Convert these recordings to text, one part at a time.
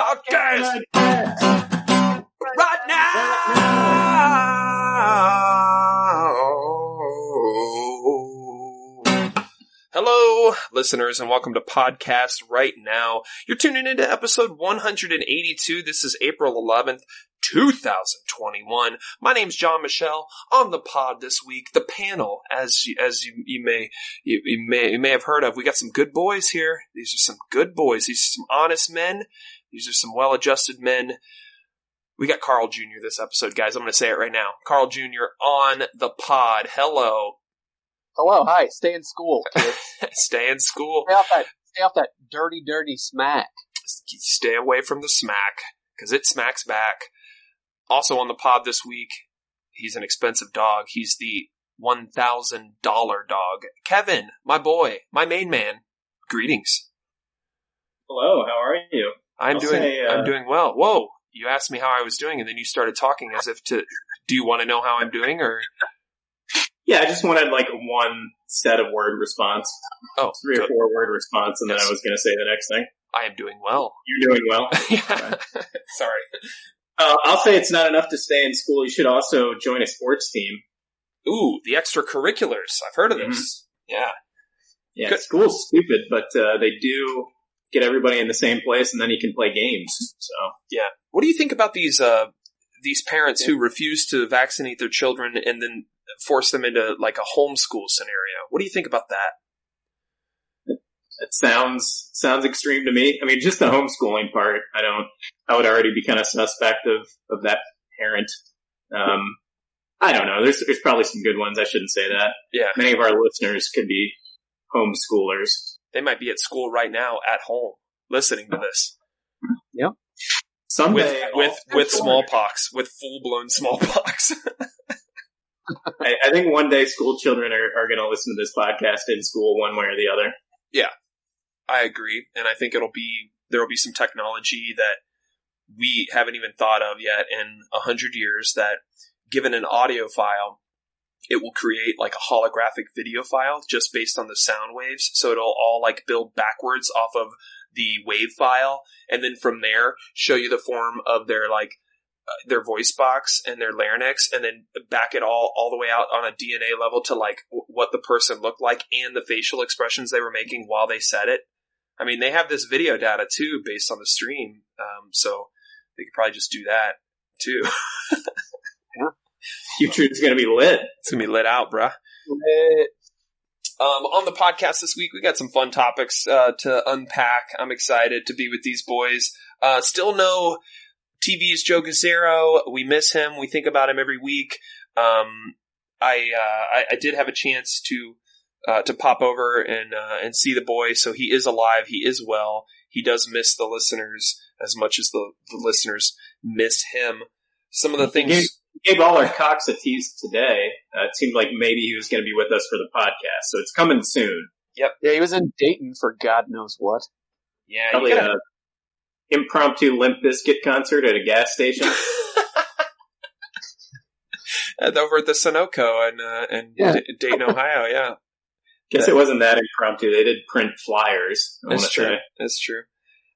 podcast right now. Hello, listeners, and welcome to Podcast Right Now. You're tuning into episode 182. This is April 11th, 2021. My name's John Michelle. On the pod this week, the panel, as you may have heard of, we got some good boys here. These are some good boys. These are some honest men. These are some well-adjusted men. We got Carl Jr. this episode, guys. I'm going to say it right now. Carl Jr. on the pod. Hello. Hello, hi. Stay in school, kids. Stay in school. Stay off that dirty smack. Stay away from the smack, because it smacks back. Also on the pod this week, he's an expensive dog. He's the $1,000 dog. Kevin, my boy, my main man. Greetings. Hello, how are you? I'm doing well. Whoa, you asked me how I was doing, and then you started talking as if to. Do you want to know how I'm doing, or? Yeah, I just wanted like one set of word response. Oh, 3 or 4 word response, and then I was going to say the next thing. I am doing well. You're doing well. Yeah. Sorry. I'll say it's not enough to stay in school. You should also join a sports team. Ooh, the extracurriculars. I've heard of those. Yeah. Yeah, Good. School's stupid, but they do get everybody in the same place, and then you can play games. So yeah. What do you think about these parents who refuse to vaccinate their children and then force them into like a homeschool scenario? What do you think about that? it sounds extreme to me. I mean, just the homeschooling part, I would already be kind of suspect of that parent. I don't know. There's probably some good ones. I shouldn't say that. Yeah. Many of our listeners could be homeschoolers. They might be at school right now at home listening to this. Yep. Someday with smallpox, with full-blown smallpox. I think one day school children are going to listen to this podcast in school one way or the other. Yeah, I agree. And I think there will be some technology that we haven't even thought of yet in 100 years that, given an audio file, it will create like a holographic video file just based on the sound waves. So it'll all like build backwards off of the wave file, and then from there show you the form of their their voice box and their larynx, and then back it all the way out on a DNA level to like what the person looked like and the facial expressions they were making while they said it. I mean, they have this video data too based on the stream, so they could probably just do that too. Yeah. Future's going to be lit. It's going to be lit out, bruh. Lit. On the podcast this week, we got some fun topics to unpack. I'm excited to be with these boys. Still no TV's Joe Gazzerro. We miss him. We think about him every week. I did have a chance to pop over and see the boy. So he is alive. He is well. He does miss the listeners as much as the listeners miss him. Some of the things. He gave all our cocks a tease today. It seemed like maybe he was going to be with us for the podcast, so it's coming soon. Yep. Yeah, he was in Dayton for God knows what. Yeah, probably an impromptu Limp Bizkit concert at a gas station. Over at the Sunoco in Dayton, Ohio. Yeah. Guess it wasn't that impromptu. They did print flyers. That's true. That's true.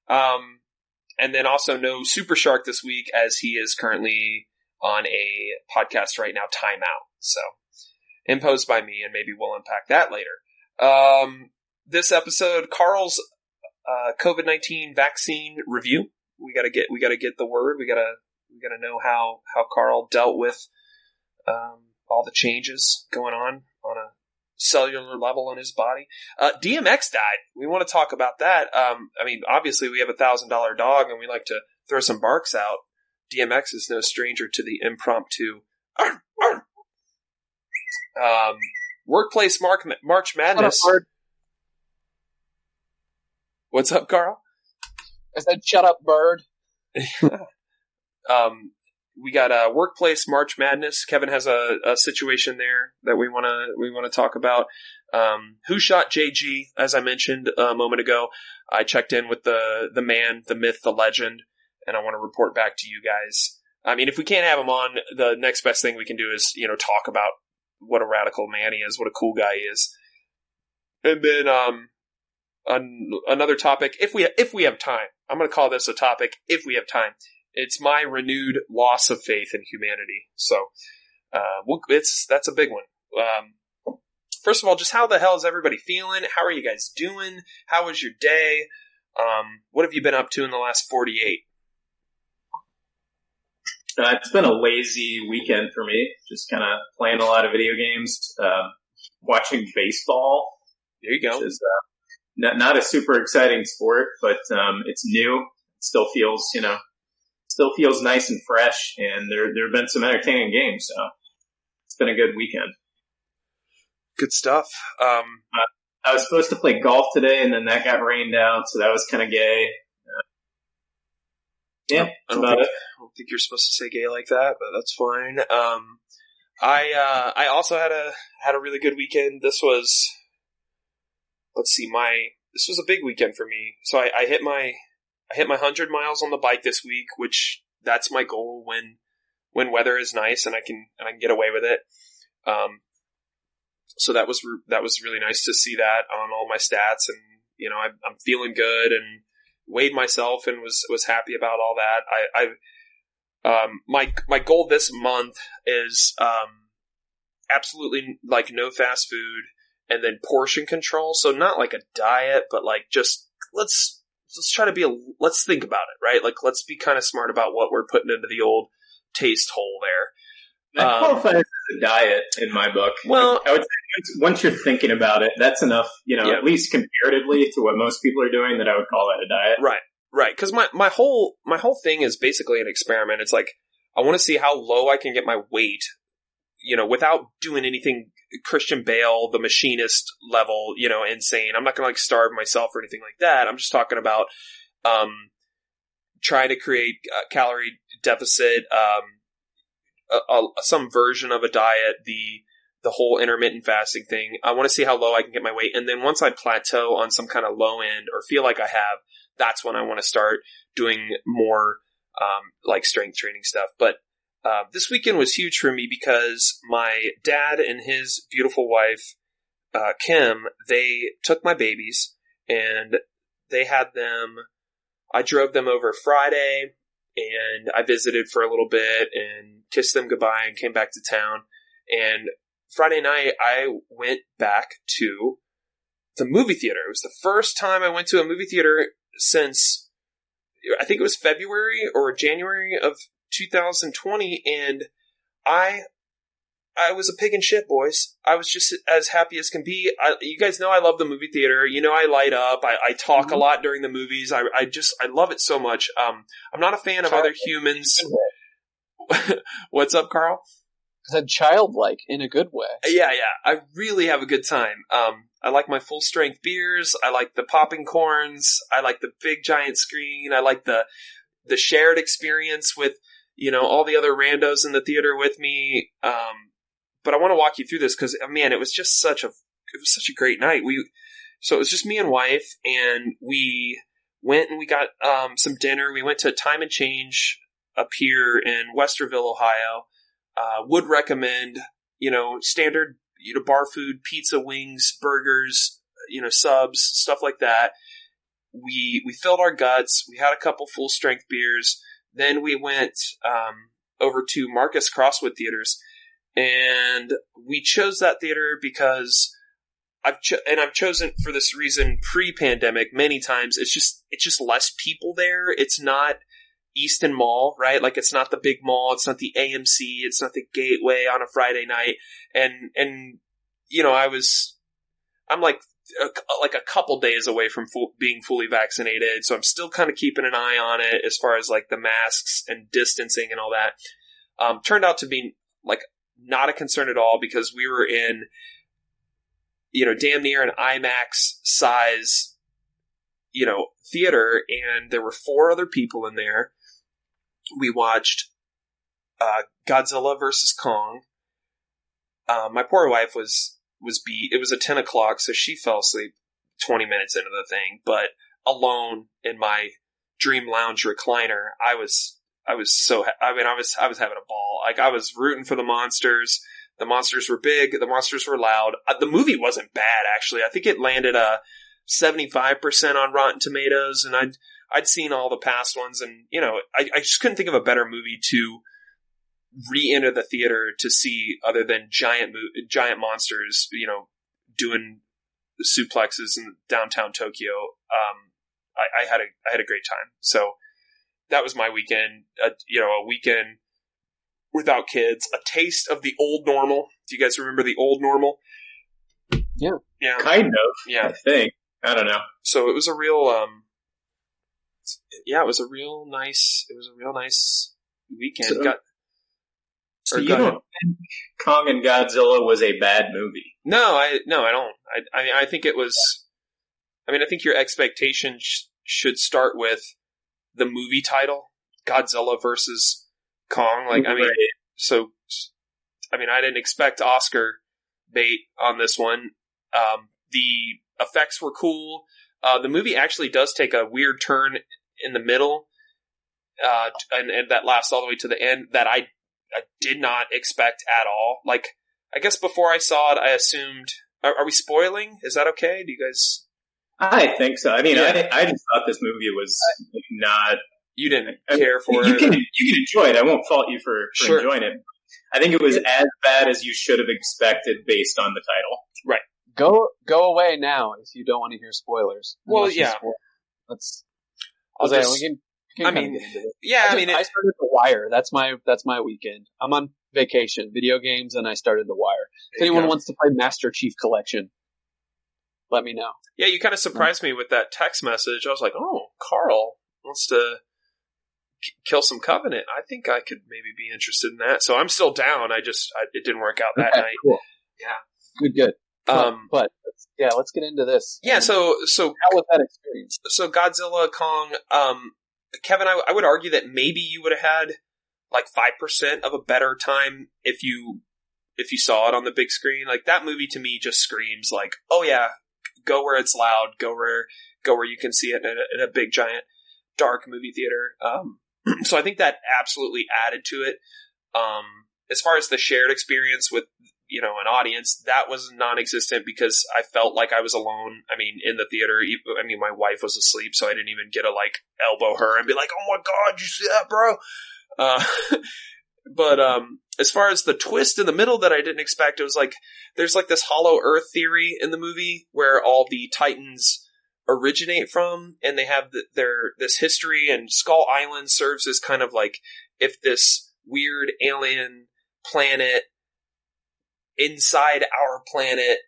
And then also no Super Shark this week, as he is currently on a podcast right now, timeout. So, imposed by me, and maybe we'll unpack that later. This episode, Carl's COVID-19 vaccine review. We gotta get the word. We gotta know how Carl dealt with all the changes going on a cellular level in his body. DMX died. We want to talk about that. I mean, obviously we have $1,000 dog, and we like to throw some barks out. DMX is no stranger to the impromptu workplace March Madness. What's up, Carl? I said, "Shut up, bird." We got workplace March Madness. Kevin has a situation there that we want to talk about. Who shot JG? As I mentioned a moment ago, I checked in with the man, the myth, the legend, and I want to report back to you guys. I mean, if we can't have him on, the next best thing we can do is, talk about what a radical man he is, what a cool guy he is. And then another topic, if we have time. I'm going to call this a topic if we have time. It's my renewed loss of faith in humanity. So, that's a big one. First of all, just how the hell is everybody feeling? How are you guys doing? How was your day? What have you been up to in the last 48? It's been a lazy weekend for me. Just kind of playing a lot of video games, watching baseball. There you go. Which is not a super exciting sport, but it's new. It still feels nice and fresh, and there have been some entertaining games. So it's been a good weekend. Good stuff. I was supposed to play golf today, and then that got rained out, so that was kind of gay. Yeah, that's about it. I don't think you're supposed to say gay like that, but that's fine. I also had a really good weekend. This was, this was a big weekend for me. So I hit my 100 miles on the bike this week, which that's my goal when weather is nice and I can get away with it. So that was really nice to see that on all my stats, and I'm feeling good and weighed myself and was happy about all that. My goal this month is absolutely like no fast food and then portion control. So not like a diet, but like just let's try to let's think about it, right? Like let's be kind of smart about what we're putting into the old taste hole there. That qualifies as a diet in my book. Well, I would say once you're thinking about it, that's enough, at least comparatively to what most people are doing, that I would call that a diet. Right. Because my whole thing is basically an experiment. It's like I want to see how low I can get my weight, without doing anything Christian Bale, the machinist level, insane. I'm not going to like starve myself or anything like that. I'm just talking about trying to create a calorie deficit. Some version of a diet, the whole intermittent fasting thing. I want to see how low I can get my weight. And then once I plateau on some kind of low end or feel like I have, that's when I want to start doing more, like strength training stuff. But, this weekend was huge for me because my dad and his beautiful wife, Kim, they took my babies and they had them, I drove them over Friday, and I visited for a little bit and kissed them goodbye and came back to town. And Friday night, I went back to the movie theater. It was the first time I went to a movie theater since, I think it was February or January of 2020. And I was a pig in shit, boys. I was just as happy as can be. You guys know I love the movie theater. I light up. I talk a lot during the movies. I love it so much. I'm not a fan of other humans. What's up, Carl? I said childlike in a good way. Yeah. I really have a good time. I like my full strength beers. I like the popping corns. I like the big giant screen. I like the shared experience with, all the other randos in the theater with me. But I want to walk you through this because, man, it was such a great night. So it was just me and wife, and we went and we got some dinner. We went to Time and Change up here in Westerville, Ohio. Would recommend, standard, bar food, pizza, wings, burgers, subs, stuff like that. We filled our guts. We had a couple full strength beers. Then we went over to Marcus Crosswood Theaters. And we chose that theater because I've chosen for this reason pre-pandemic many times. It's just less people there. It's not Easton Mall, right? Like it's not the big mall. It's not the AMC. It's not the Gateway on a Friday night. And I'm like a couple days away from being fully vaccinated. So I'm still kind of keeping an eye on it as far as like the masks and distancing and all that. Turned out to be like not a concern at all because we were in, damn near an IMAX size, theater, and there were 4 other people in there. We watched Godzilla versus Kong. My poor wife was beat. It was at 10 o'clock, so she fell asleep 20 minutes into the thing. But alone in my dream lounge recliner, I was having a ball. Like I was rooting for the monsters. The monsters were big. The monsters were loud. The movie wasn't bad, actually. I think it landed 75% on Rotten Tomatoes, and I'd seen all the past ones, and I just couldn't think of a better movie to re-enter the theater to see other than giant monsters, doing suplexes in downtown Tokyo. I had a great time. So that was my weekend. A weekend without kids, a taste of the old normal. Do you guys remember the old normal? Yeah. Kind of. Yeah. I think. I don't know. So it was a real, it was a real nice weekend. So you don't think Kong and Godzilla was a bad movie? No, I don't. I think it was. I mean, I think your expectation should start with the movie title, Godzilla versus Kong. Like, I mean, Right. so, I mean, I didn't expect Oscar bait on this one. The effects were cool. The movie actually does take a weird turn in the middle, and that lasts all the way to the end that I did not expect at all. Like, I guess before I saw it, I assumed... Are we spoiling? Is that okay? Do you guys... I think so. I mean, Yeah. I just thought this movie was not... You didn't care for you it? can enjoy it. I won't fault you for Sure. enjoying it. I think it was as bad as you should have expected based on the title. Go away now if you don't want to hear spoilers. Well, Unless you yeah. spoil. Let's. I'll We just- can I kinda mean, get into this. yeah, I mean... I started The Wire. That's my weekend. I'm on vacation, video games, and I started The Wire. If There you anyone go. wants to play Master Chief Collection, let me know. Yeah, you kind of surprised me with that text message. I was like, oh, Carl wants to kill some Covenant. I think I could maybe be interested in that. So I'm still down. it didn't work out that Okay, night. cool. Yeah. Good. But Let's get into this. yeah, so How was that experience? So Godzilla, Kong, Kevin, I would argue that maybe you would have had like 5% of a better time if you saw it on the big screen. Like, that movie to me just screams like, oh yeah, go where it's loud, go where you can see it in a big giant dark movie theater. So I think that absolutely added to it. As far as the shared experience with an audience, that was non-existent because I felt like I was alone. I mean, in the theater. I mean, my wife was asleep, so I didn't even get to like elbow her and be like, "Oh my god, you see that, bro?" But as far as the twist in the middle that I didn't expect, it was like there's like this hollow Earth theory in the movie where all the Titans originate from, and they have this history, and Skull Island serves as kind of like if this weird alien planet inside our planet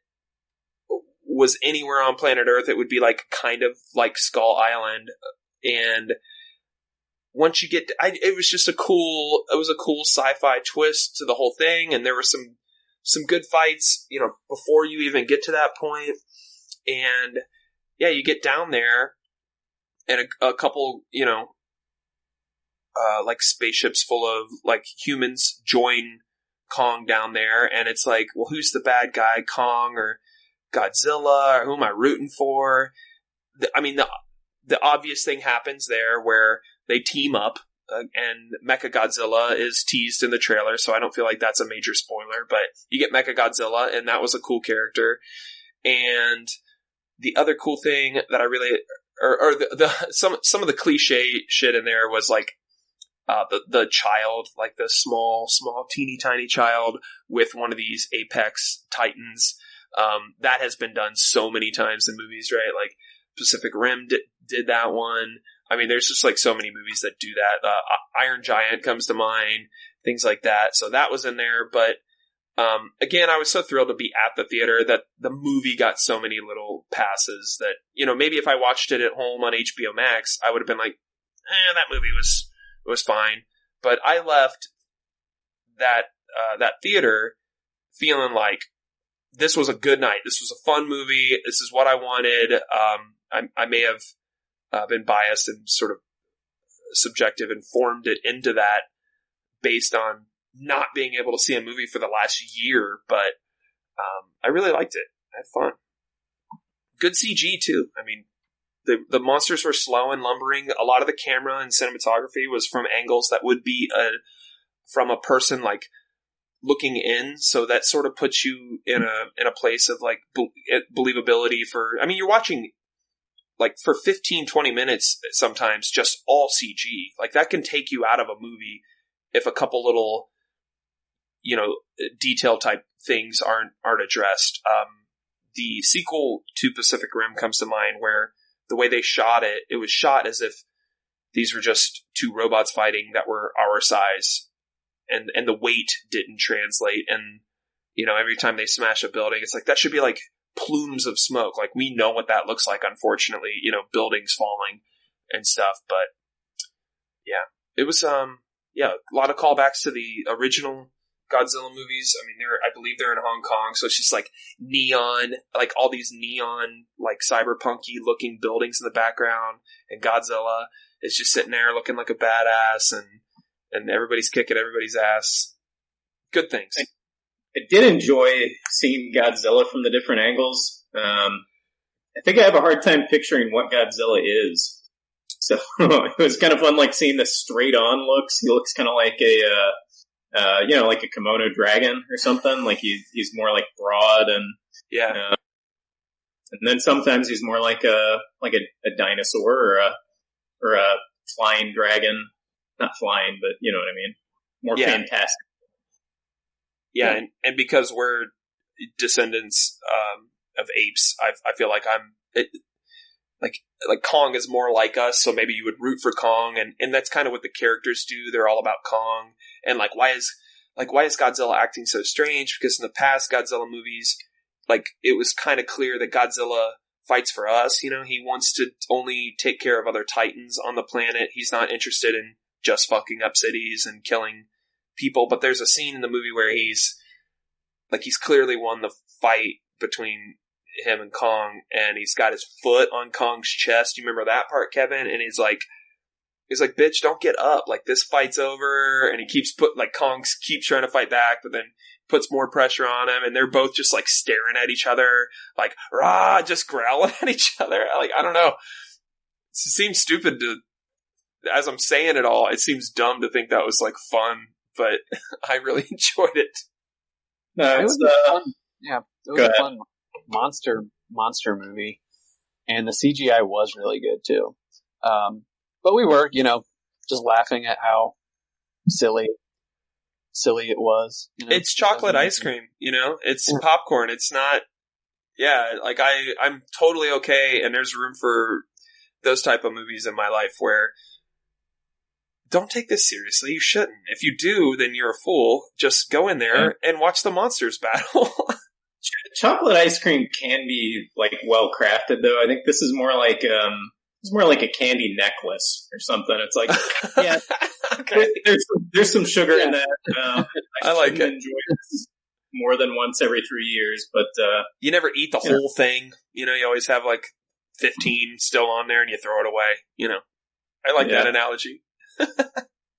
was anywhere on planet Earth, it would be like kind of like Skull Island. And once you get, it was just a cool sci-fi twist to the whole thing, and there were some good fights, before you even get to that point. And yeah, you get down there, and a couple, like spaceships full of like humans join Kong down there, and it's like, well, who's the bad guy, Kong or Godzilla, or who am I rooting for? The obvious thing happens there where they team up, and Mechagodzilla is teased in the trailer, so I don't feel like that's a major spoiler, but you get Mechagodzilla, and that was a cool character. And the other cool thing that I really, some of the cliche shit in there was like, the child, like the small, teeny tiny child with one of these apex titans. That has been done so many times in movies, right? Like Pacific Rim did that one. I mean, there's just like so many movies that do that. Iron Giant comes to mind, things like that. So that was in there. But, again, I was so thrilled to be at the theater that the movie got so many little passes that, maybe if I watched it at home on HBO Max, I would have been like, that movie was fine. But I left that theater feeling like this was a good night. This was a fun movie. This is what I wanted. I may have been biased and sort of subjective and formed it into that based on not being able to see a movie for the last year. But I really liked it. I had fun. Good CG too. I mean, the monsters were slow and lumbering. A lot of the camera and cinematography was from angles that would be from a person like looking in. So that sort of puts you in a place of like believability for. I mean, you're watching like for 15, 20 minutes, sometimes just all CG. Like that can take you out of a movie if a couple little, detail type things aren't addressed. The sequel to Pacific Rim comes to mind, where the way they shot it, it was shot as if these were just two robots fighting that were our size, and the weight didn't translate. And, every time they smash a building, it's like, that should be like plumes of smoke. Like, we know what that looks like, unfortunately, buildings falling and stuff. But yeah, it was, a lot of callbacks to the original Godzilla movies. I mean, I believe they're in Hong Kong, so it's just like neon, like all these neon, like cyberpunky looking buildings in the background, and Godzilla is just sitting there looking like a badass, and everybody's kicking everybody's ass. Good things. I did enjoy seeing Godzilla from the different angles. I think I have a hard time picturing what Godzilla is. So it was kind of fun, like seeing the straight on looks. He looks kind of like like a kimono dragon or something. Like he's more like broad and and then sometimes he's more like a dinosaur or a flying dragon. Not flying, but you know what I mean. More fantastic. Yeah, and because we're descendants of apes, I feel like like Kong is more like us, so maybe you would root for Kong, and that's kind of what the characters do. They're all about Kong, and why is Godzilla acting so strange? Because in the past Godzilla movies, like, it was kind of clear that Godzilla fights for us. He wants to only take care of other titans on the planet. He's not interested in just fucking up cities and killing people. But there's a scene in the movie where he's clearly won the fight between him and Kong, and he's got his foot on Kong's chest. You remember that part, Kevin? And he's like, bitch, don't get up. Like, this fight's over. And he keeps Kong keeps trying to fight back, but then puts more pressure on him. And they're both just like staring at each other, like, rah, just growling at each other. Like, I don't know. It seems stupid as I'm saying it all, it seems dumb to think that was like fun, but I really enjoyed it. No, it was fun. Yeah, it was a fun monster movie, and the CGI was really good too. But we were, just laughing at how silly it was. It's chocolate ice cream, it's popcorn. It's not, like I'm totally okay. And there's room for those type of movies in my life where don't take this seriously. You shouldn't. If you do, then you're a fool. Just go in there and watch the monsters battle. Chocolate ice cream can be like well crafted, though. I think this is more like a candy necklace or something. It's like, okay. There's some sugar in that. I like it. Enjoy this more than once every 3 years, but you never eat the whole thing. You always have like 15 still on there, and you throw it away. I like that analogy.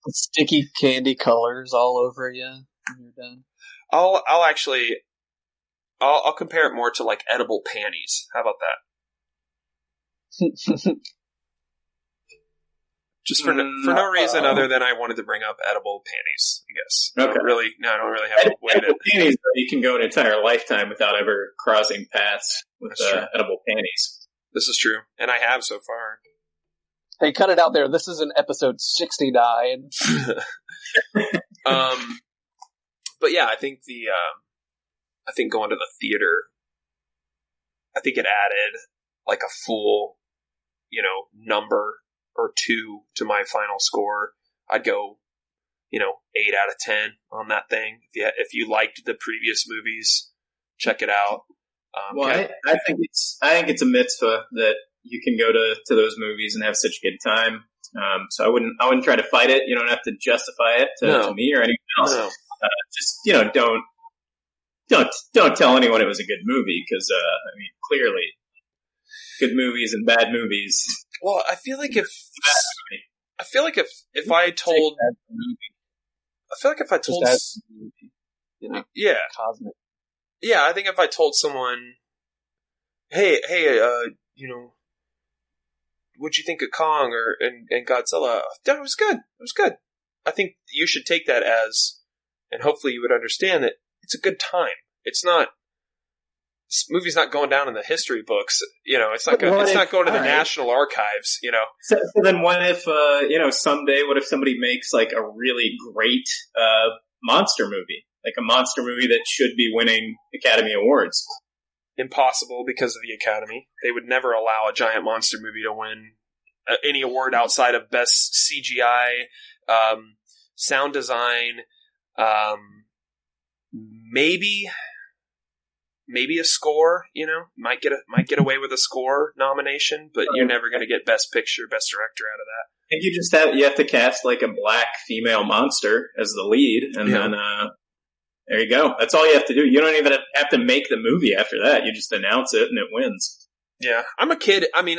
Sticky candy colors all over you when you're done. I'll compare it more to like edible panties. How about that? Just for no reason other than I wanted to bring up edible panties, I guess. Okay. I don't really have a way edible panties, though, you can go an entire lifetime without ever crossing paths with edible panties. This is true, and I have so far. Hey, cut it out there. This is an episode 69. But yeah, I think going to the theater, I think it added like a full, number or two to my final score. I'd go, 8 out of 10 on that thing. If you liked the previous movies, check it out. I think it's a mitzvah that you can go to those movies and have such a good time. So I wouldn't try to fight it. You don't have to justify it to me or anyone else. No. Just, don't tell anyone it was a good movie, because, clearly good movies and bad movies. Well, I feel like if I told, cosmic. Yeah, I think if I told someone, hey, what'd you think of Kong and Godzilla? It was good. It was good. I think you should take that as, and hopefully you would understand that it's a good time. It's not This movie's not going down in the history books. It's not going to the National Archives. So then, what if someday? What if somebody makes like a really great monster movie, like a monster movie that should be winning Academy Awards? Impossible because of the Academy. They would never allow a giant monster movie to win any award outside of best CGI, sound design, maybe a score. Might get away with a score nomination, but you're never going to get best picture, best director out of that. I think you have to cast like a black female monster as the lead, and then there you go. That's all you have to do. You don't even have to make the movie after that. You just announce it and it wins. Yeah, I'm a kid. I mean,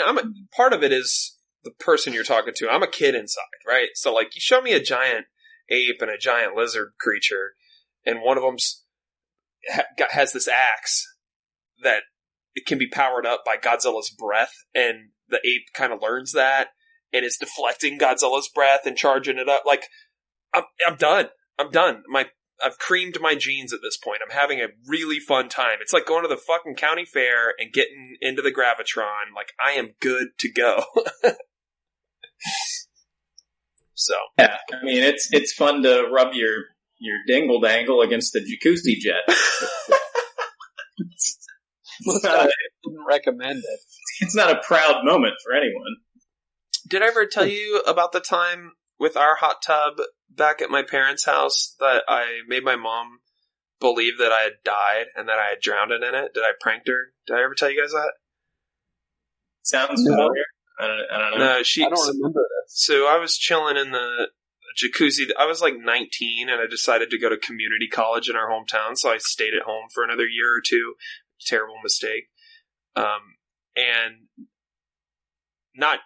part of it is the person you're talking to. I'm a kid inside, right? So like, you show me a giant ape and a giant lizard creature, and one of them's has this axe that it can be powered up by Godzilla's breath, and the ape kind of learns that and is deflecting Godzilla's breath and charging it up. Like, I'm done. I've creamed my jeans at this point. I'm having a really fun time. It's like going to the fucking county fair and getting into the Gravitron. Like, I am good to go. So yeah, I mean, it's fun to rub your dingle dangle against the jacuzzi jet. I wouldn't recommend it. It's not a proud moment for anyone. Did I ever tell you about the time with our hot tub back at my parents' house that I made my mom believe that I had died and that I had drowned in it? Did I prank her? Did I ever tell you guys that? Sounds familiar. I don't know. No, I don't remember this. So I was chilling in the jacuzzi. I was like 19 and I decided to go to community college in our hometown. So I stayed at home for another year or two. Terrible mistake. And not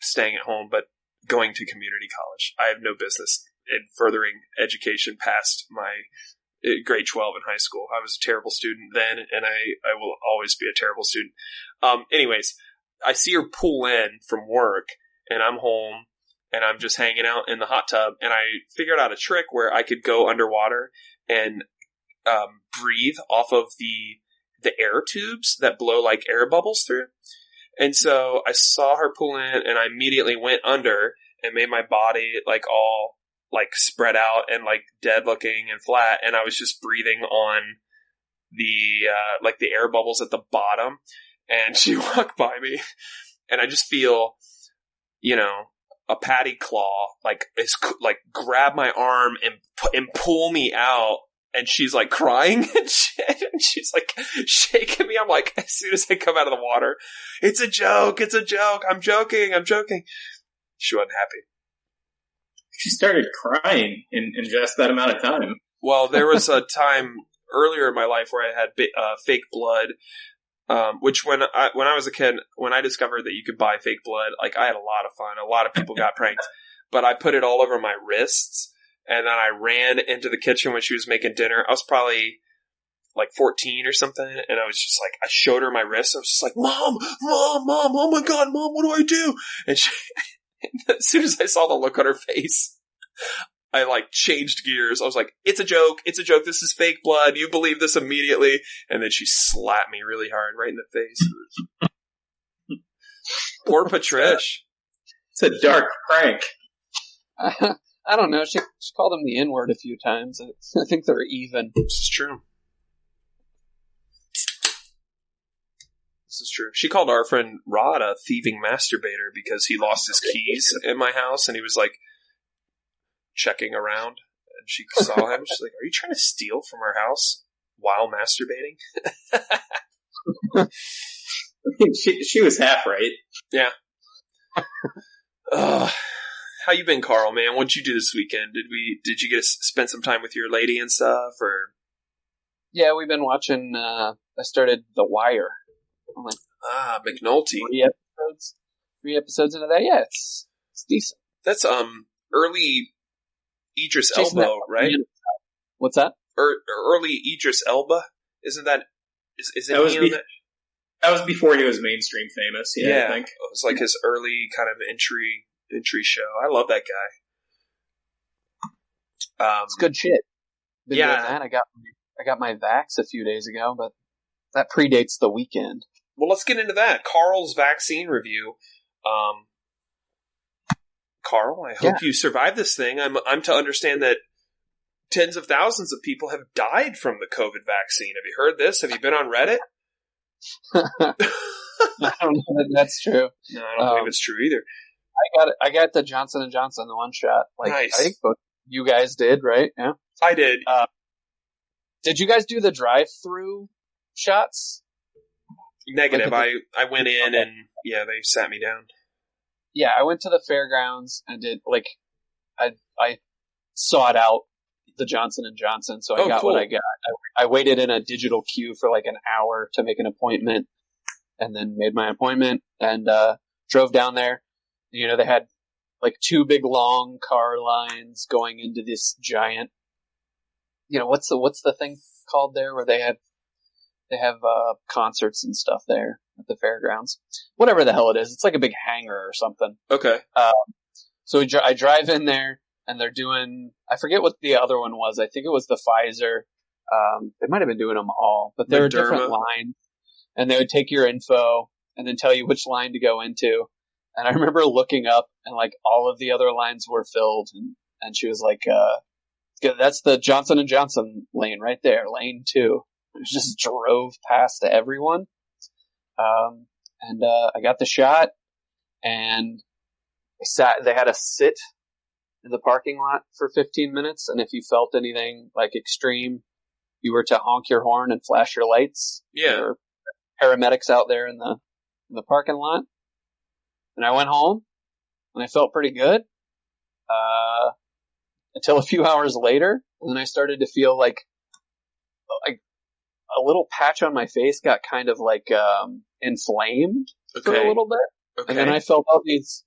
staying at home, but going to community college. I have no business in furthering education past my grade 12 in high school. I was a terrible student then, and I will always be a terrible student. Anyways, I see her pull in from work, and I'm home, and I'm just hanging out in the hot tub, and I figured out a trick where I could go underwater and breathe off of the air tubes that blow like air bubbles through. And so I saw her pull in, and I immediately went under and made my body like all like spread out and like dead looking and flat. And I was just breathing on the like the air bubbles at the bottom. And she walked by me, and I just feel, a patty claw like grab my arm and pull me out. And she's like crying and shit, and she's like shaking me. I'm like, as soon as I come out of the water, it's a joke, I'm joking. She wasn't happy. She started crying in just that amount of time. Well, there was a time earlier in my life where I had fake blood, which when I was a kid, when I discovered that you could buy fake blood, like, I had a lot of fun. A lot of people got pranked, but I put it all over my wrists. And then I ran into the kitchen when she was making dinner. I was probably like 14 or something. And I was just like, I showed her my wrist. I was just like, Mom, oh my God, Mom, what do I do? And as soon as I saw the look on her face, I like changed gears. I was like, it's a joke. This is fake blood. You believe this immediately. And then she slapped me really hard right in the face. Poor Patrish. It's a dark prank. I don't know. She called him the N-word a few times. I think they're even. This is true. She called our friend Rod a thieving masturbator because he lost his keys in my house, and he was like checking around, and she saw him. She's like, "Are you trying to steal from our house while masturbating?" she was half right. Yeah. How you been, Carl, man? What'd you do this weekend? Did you get to spend some time with your lady and stuff, or? Yeah, we've been watching, I started The Wire. I'm like, McNulty. 3 episodes into that. Yeah, it's decent. That's, early Idris Elba, right? What's that? Early Idris Elba? Isn't that, is it that was before he was mainstream famous, yeah, I think. It was like his early kind of entry show. I love that guy. It's good shit. Been doing that. I got got my vax a few days ago, but that predates the weekend. Well, let's get into that. Carl's vaccine review. Carl, I hope you survived this thing. I'm to understand that tens of thousands of people have died from the COVID vaccine. Have you heard this? Have you been on Reddit? I don't know that that's true. No, I don't believe it's true either. I got the Johnson & Johnson, the one shot. Nice. I think both you guys did, right? Yeah. I did. Did you guys do the drive-through shots? Negative. I went in and they sat me down. Yeah, I went to the fairgrounds and did I sought out the Johnson & Johnson, so I got cool. what I got. I waited in a digital queue for like an hour to make an appointment, and then made my appointment and drove down there. You know, they had like two big long car lines going into this giant. You know, what's the thing called there where they have concerts and stuff there at the fairgrounds? Whatever the hell it is, it's like a big hangar or something. Okay. So I drive in there, and they're doing, I forget what the other one was. I think it was the Pfizer. They might have been doing them all, but there were different lines, and they would take your info and then tell you which line to go into. And I remember looking up, and like all of the other lines were filled, and she was like, "That's the Johnson & Johnson lane right there, lane 2." I just drove past everyone, and I got the shot, and they had us sit in the parking lot for 15 minutes, and if you felt anything like extreme, you were to honk your horn and flash your lights. Yeah. There were paramedics out there in the parking lot. And I went home, and I felt pretty good, until a few hours later, and then I started to feel like a little patch on my face got kind of like inflamed for a little bit. Okay. And then I felt all these,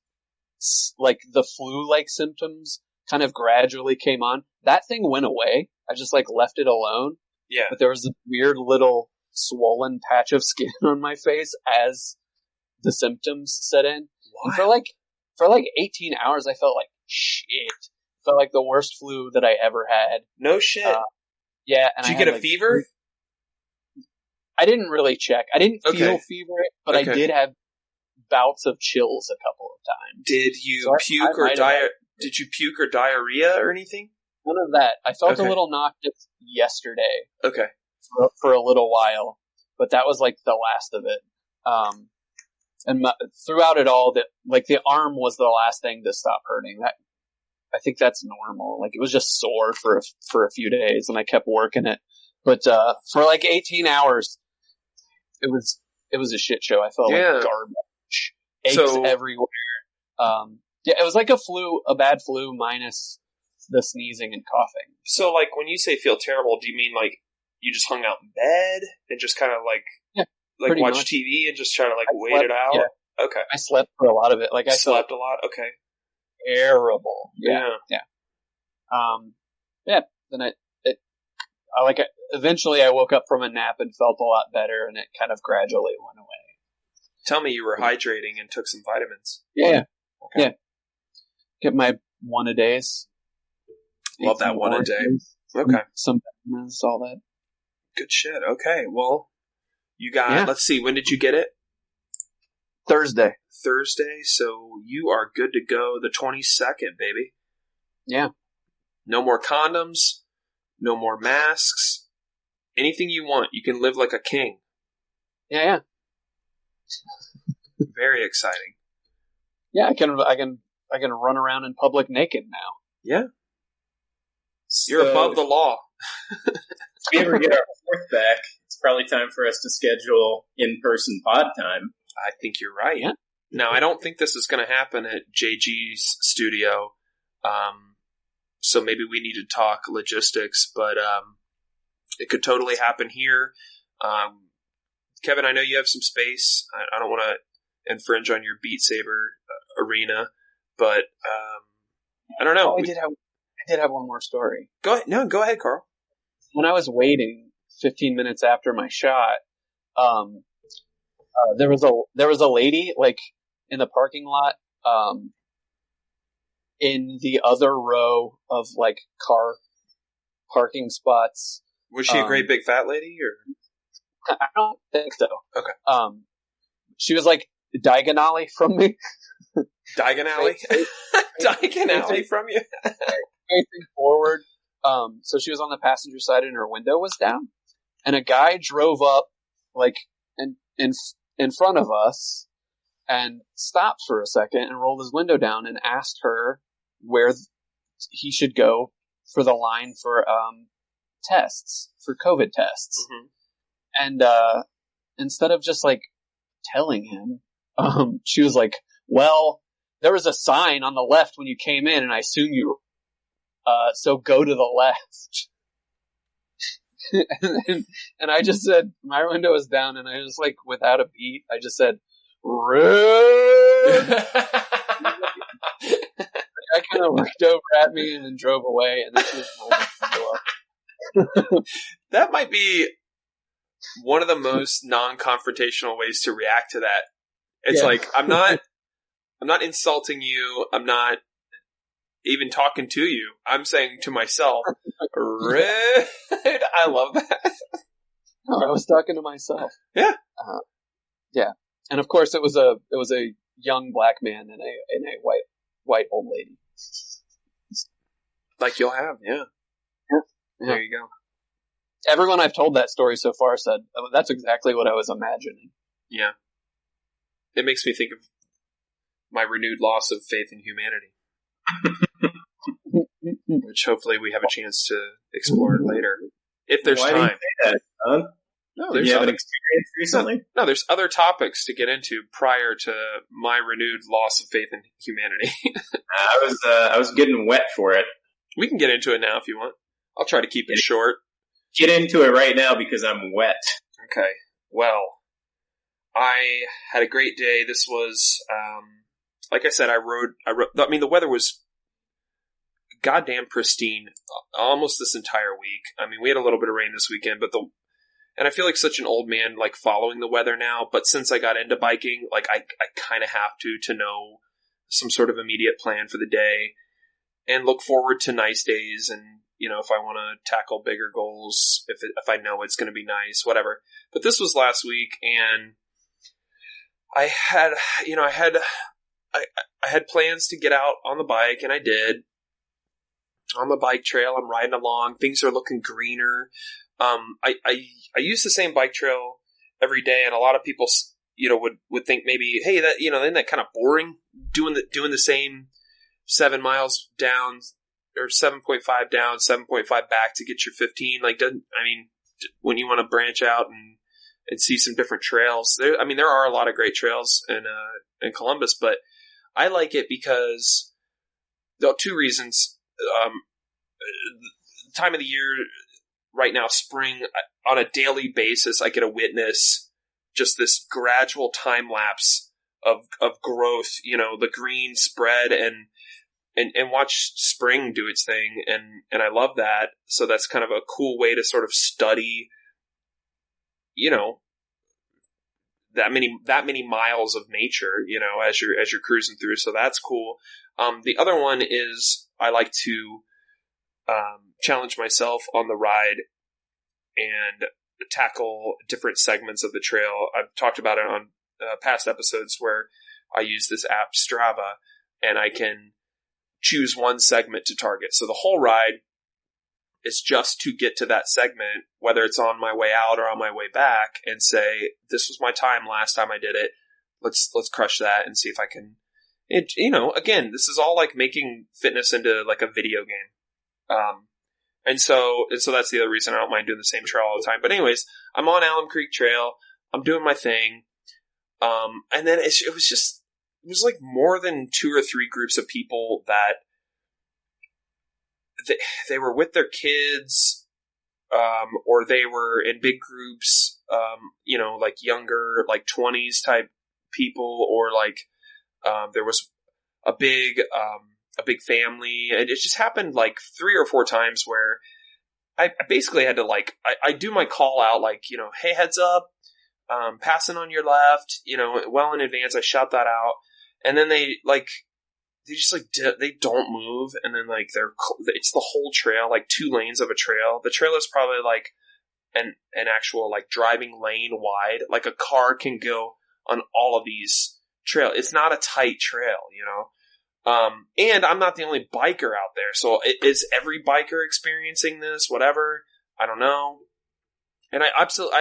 like, the flu-like symptoms kind of gradually came on. That thing went away. I just, like, left it alone. Yeah. But there was a weird little swollen patch of skin on my face as the symptoms set in. And for like 18 hours, I felt like shit. Felt like the worst flu that I ever had. No shit. Yeah. And did you get a fever? I didn't really check. I didn't feel fever, but I did have bouts of chills a couple of times. Did you puke or diarrhea? Did you puke or diarrhea or anything? None of that. I felt a little nauseous yesterday. Okay. For a little while, but that was like the last of it. And throughout it all, the arm was the last thing to stop hurting. That, I think that's normal. Like, it was just sore for a few days, and I kept working it. But for like 18 hours, it was a shit show. I felt like garbage, aches everywhere. It was like a bad flu minus the sneezing and coughing. So, like, when you say feel terrible, do you mean like you just hung out in bed and just kind of like watch much. TV and just try to wait it out? Yeah. Okay. I slept for a lot of it. Like, I slept a lot. Okay. Terrible. Yeah. Then eventually I woke up from a nap and felt a lot better, and it kind of gradually went away. Tell me you were hydrating and took some vitamins. Yeah. Okay. Yeah. Get my one-a-days. Love that one-a-day. Okay. Some vitamins, all that. Good shit. Okay. Well, you got, let's see, when did you get it? Thursday. So you are good to go the 22nd, baby. Yeah. No more condoms. No more masks. Anything you want. You can live like a king. Yeah. Very exciting. Yeah, I can run around in public naked now. Yeah. You're above the law. If we ever get our fourth back, it's probably time for us to schedule in-person pod time. I think you're right. Yeah. Now, I don't think this is going to happen at JG's studio. So maybe we need to talk logistics, but it could totally happen here. Kevin, I know you have some space. I don't want to infringe on your Beat Saber arena, but I don't know. I did have one more story. Go ahead. No, go ahead, Carl. When I was waiting 15 minutes after my shot, there was a lady in the parking lot, in the other row of car parking spots Was she a great big fat lady, or? I don't think so. Okay. She was like diagonally from me. Diagonally? Diagonally from you? Facing forward. So she was on the passenger side and her window was down. And a guy drove up, like, in front of us and stopped for a second and rolled his window down and asked her where he should go for the line for tests, for COVID tests. Mm-hmm. And instead of just, like, telling him, she was like, well, there was a sign on the left when you came in, and I assume you so go to the left. and I just said, my window was down, and I just, like, without a beat, I just said, rude! I kind of looked over at me and then drove away, and then she just rolled the window up. That might be one of the most non-confrontational ways to react to that. It's like, I'm not insulting you. I'm not even talking to you. I'm saying to myself, rude. I love that. No, I was talking to myself. Yeah. Yeah. And of course it was a young black man and a white old lady. Like you'll have, yeah. There you go. Everyone I've told that story so far said, oh, that's exactly what I was imagining. Yeah. It makes me think of my renewed loss of faith in humanity. Which hopefully we have a chance to explore later. If there's time. Do you say that, Don? No, Did you have an experience recently? No, there's other topics to get into prior to my renewed loss of faith in humanity. I was getting wet for it. We can get into it now if you want. I'll try to keep it short. Get into it right now because I'm wet. Okay. Well, I had a great day. This was, like I said, I rode, I mean, the weather was goddamn pristine almost this entire week. I mean, we had a little bit of rain this weekend, and I feel like such an old man, like, following the weather now, but since I got into biking, like, I kind of have to know some sort of immediate plan for the day and look forward to nice days and, you know, if I want to tackle bigger goals, if I know it's going to be nice, whatever. But this was last week, and I had plans to get out on the bike, and I did. On the bike trail, I'm riding along. Things are looking greener. I use the same bike trail every day, and a lot of people, you know, would think maybe, hey, that, you know, isn't that kind of boring doing the same 7 miles down or 7.5 down, 7.5 back to get your 15? Like, when you want to branch out and see some different trails, there are a lot of great trails in Columbus, but I like it because there are two reasons. Time of the year right now, spring, on a daily basis, I get to witness just this gradual time lapse of growth, you know, the green spread and watch spring do its thing. And I love that. So that's kind of a cool way to sort of study, you know, that many miles of nature, you know, as you're cruising through. So that's cool. The other one is I like to challenge myself on the ride and tackle different segments of the trail. I've talked about it on past episodes where I use this app Strava, and I can choose one segment to target. So the whole ride is just to get to that segment, whether it's on my way out or on my way back, and say, this was my time last time I did it. Let's crush that and see if I can. It, you know, again, this is all like making fitness into like a video game. And so that's the other reason I don't mind doing the same trail all the time. But anyways, I'm on Alum Creek Trail. I'm doing my thing. And then it was like more than 2 or 3 groups of people that they were with their kids, or they were in big groups, you know, like younger, like 20s type people, or like, there was a big family, and it just happened like 3 or 4 times where I basically had to like, I do my call out, like, you know, hey, heads up, passing on your left, you know, well in advance, I shout that out. And then they they don't move, and then like it's the whole trail, like 2 lanes of a trail. The trail is probably like an actual like driving lane wide. Like a car can go on all of these trail. It's not a tight trail, you know. And I'm not the only biker out there. So is every biker experiencing this? Whatever. I don't know. And I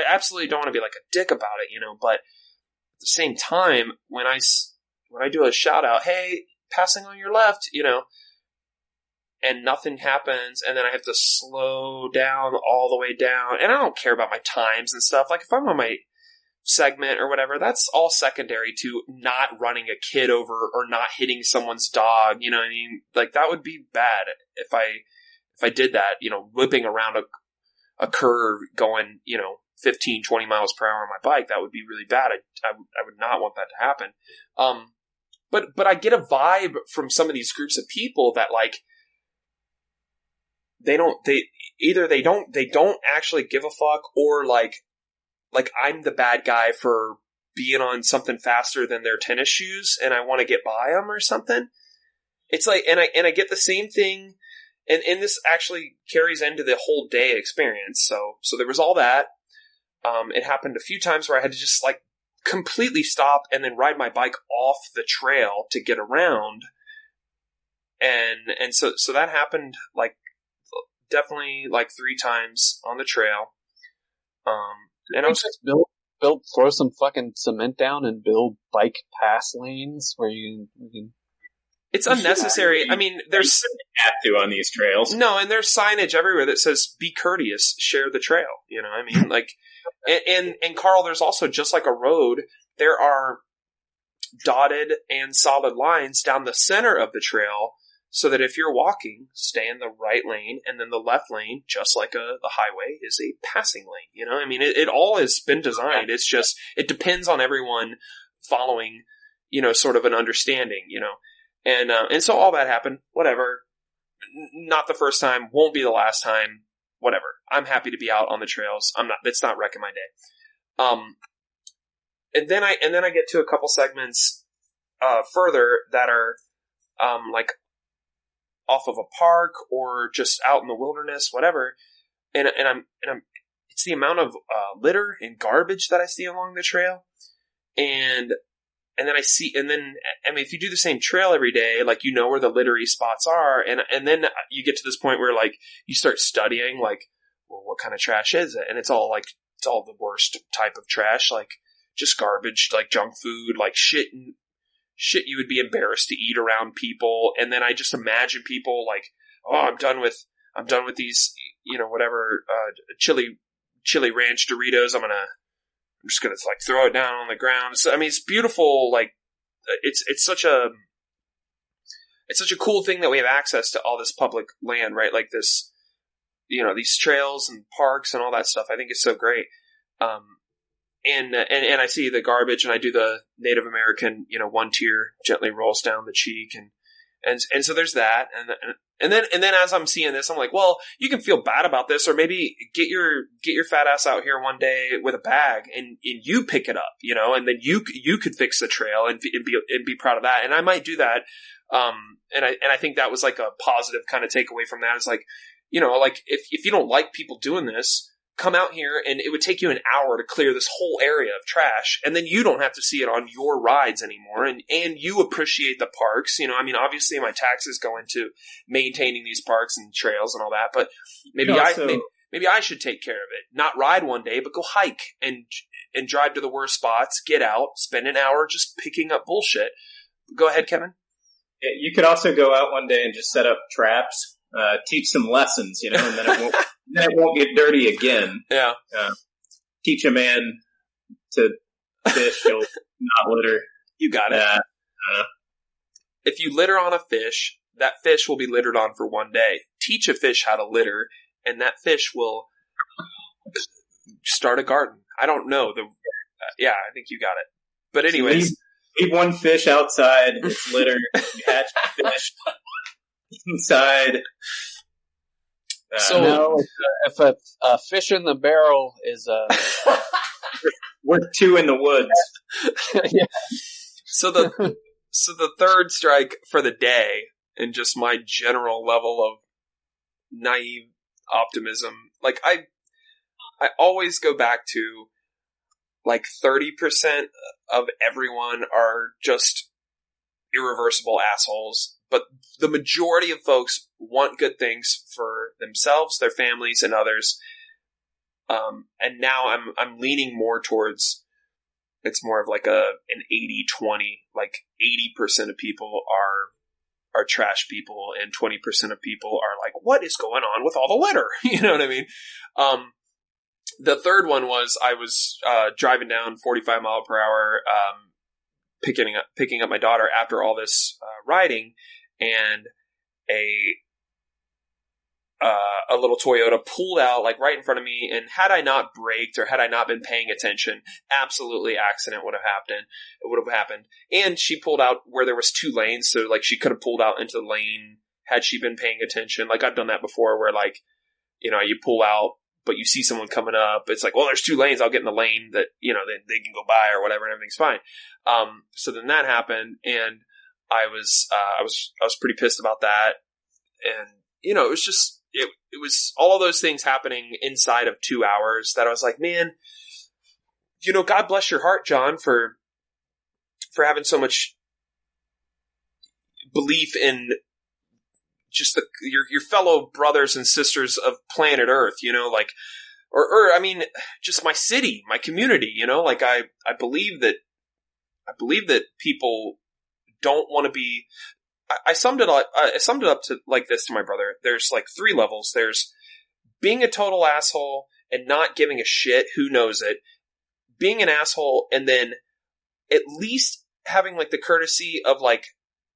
absolutely don't want to be like a dick about it, you know, but at the same time, when I do a shout out, hey, passing on your left, you know, and nothing happens, and then I have to slow down all the way down, and I don't care about my times and stuff. Like, if I'm on my segment or whatever, that's all secondary to not running a kid over or not hitting someone's dog, you know what I mean? Like, that would be bad if I did that, you know, whipping around a curve going, you know, 15, 20 miles per hour on my bike. That would be really bad. I would not want that to happen. But I get a vibe from some of these groups of people that like, they don't actually give a fuck, or like I'm the bad guy for being on something faster than their tennis shoes and I want to get by them or something. It's like, and I get the same thing. And this actually carries into the whole day experience. So there was all that. It happened a few times where I had to just like completely stop and then ride my bike off the trail to get around. And so that happened like definitely like 3 times on the trail. And I was just throw some fucking cement down and build bike pass lanes where you can. It's unnecessary. I mean, there's have to on these trails. No, and there's signage everywhere that says "Be courteous, share the trail." You know what I mean? Like, and Carl, there's also, just like a road, there are dotted and solid lines down the center of the trail, so that if you're walking, stay in the right lane, and then the left lane, just like the highway, is a passing lane. You know, I mean, it all has been designed. It's just, it depends on everyone following, you know, sort of an understanding, you know. And so all that happened, whatever. Not the first time, won't be the last time, whatever. I'm happy to be out on the trails. That's not wrecking my day. And then I get to a couple segments, further that are, like off of a park or just out in the wilderness, whatever. And I'm, it's the amount of, litter and garbage that I see along the trail. And then I mean, if you do the same trail every day, like, you know where the littery spots are, and then you get to this point where, like, you start studying, like, well, what kind of trash is it? And it's all the worst type of trash, like, just garbage, like junk food, like shit you would be embarrassed to eat around people. And then I just imagine people like, oh, I'm done with these, you know, whatever, chili ranch Doritos. I'm just gonna like throw it down on the ground. So, I mean, it's beautiful. Like, it's such a cool thing that we have access to all this public land, right? Like this, you know, these trails and parks and all that stuff. I think it's so great. And I see the garbage, and I do the Native American, you know, 1 tear gently rolls down the cheek, and so there's that, and then as I'm seeing this, I'm like, well, you can feel bad about this, or maybe get your fat ass out here one day with a bag, and you pick it up, you know, and then you could fix the trail and be proud of that, and I might do that, and I think that was like a positive kind of takeaway from that. Is like, you know, like if you don't like people doing this, come out here, and it would take you an hour to clear this whole area of trash, and then you don't have to see it on your rides anymore, and you appreciate the parks. You know, I mean, obviously my taxes go into maintaining these parks and trails and all that, but maybe maybe I should take care of it. Not ride one day, but go hike and drive to the worst spots, get out, spend an hour just picking up bullshit. Go ahead, Kevin. You could also go out one day and just set up traps, teach some lessons, you know, and then it won't get dirty again. Yeah. Teach a man to fish, he'll not litter. You got it. If you litter on a fish, that fish will be littered on for one day. Teach a fish how to litter, and that fish will start a garden. I don't know. Yeah, I think you got it. But anyways. Leave one fish outside, it's litter, you hatch the fish inside. So if a fish in the barrel is we're 2 in the woods. Yeah. So So the third strike for the day, and just my general level of naive optimism, like I always go back to like 30% of everyone are just irreversible assholes, but the majority of folks want good things for themselves, their families, and others. And now I'm leaning more towards, it's more of like an 80-20, like 80% of people are trash people and 20% of people are like, what is going on with all the litter? You know what I mean? The third one was I was driving down 45 mile per hour, picking up my daughter after all this riding, and a little Toyota pulled out like right in front of me, and had I not braked or had I not been paying attention, absolutely accident would have happened. It would have happened. And she pulled out where there was 2 lanes, so like she could have pulled out into the lane had she been paying attention. Like I've done that before where like, you know, you pull out but you see someone coming up, it's like, well, there's 2 lanes, I'll get in the lane that, you know, they can go by or whatever and everything's fine. So then that happened, and I was pretty pissed about that. And, you know, it was just, it was all of those things happening inside of 2 hours that I was like, man, you know, God bless your heart, John, for having so much belief in just your fellow brothers and sisters of planet Earth, you know, like, or I mean, just my city, my community, you know, like I believe that people don't want to be. I summed it up to like this to my brother. There's like 3 levels. There's being a total asshole and not giving a shit who knows it, being an asshole, and then at least having like the courtesy of like,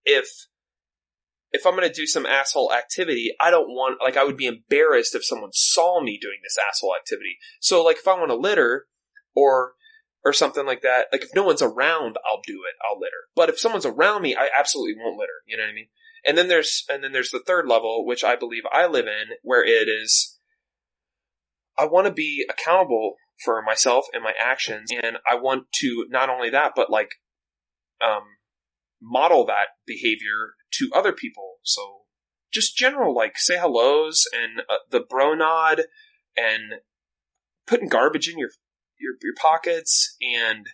if I'm going to do some asshole activity, I don't want, like, I would be embarrassed if someone saw me doing this asshole activity. So like if I want to litter or something like that, like if no one's around, I'll do it. I'll litter. But if someone's around me, I absolutely won't litter. You know what I mean? And then there's the third level, which I believe I live in, where it is, I want to be accountable for myself and my actions. And I want to not only that, but like, model that behavior to other people. So just general, like say hellos and the bro nod and putting garbage in your pockets and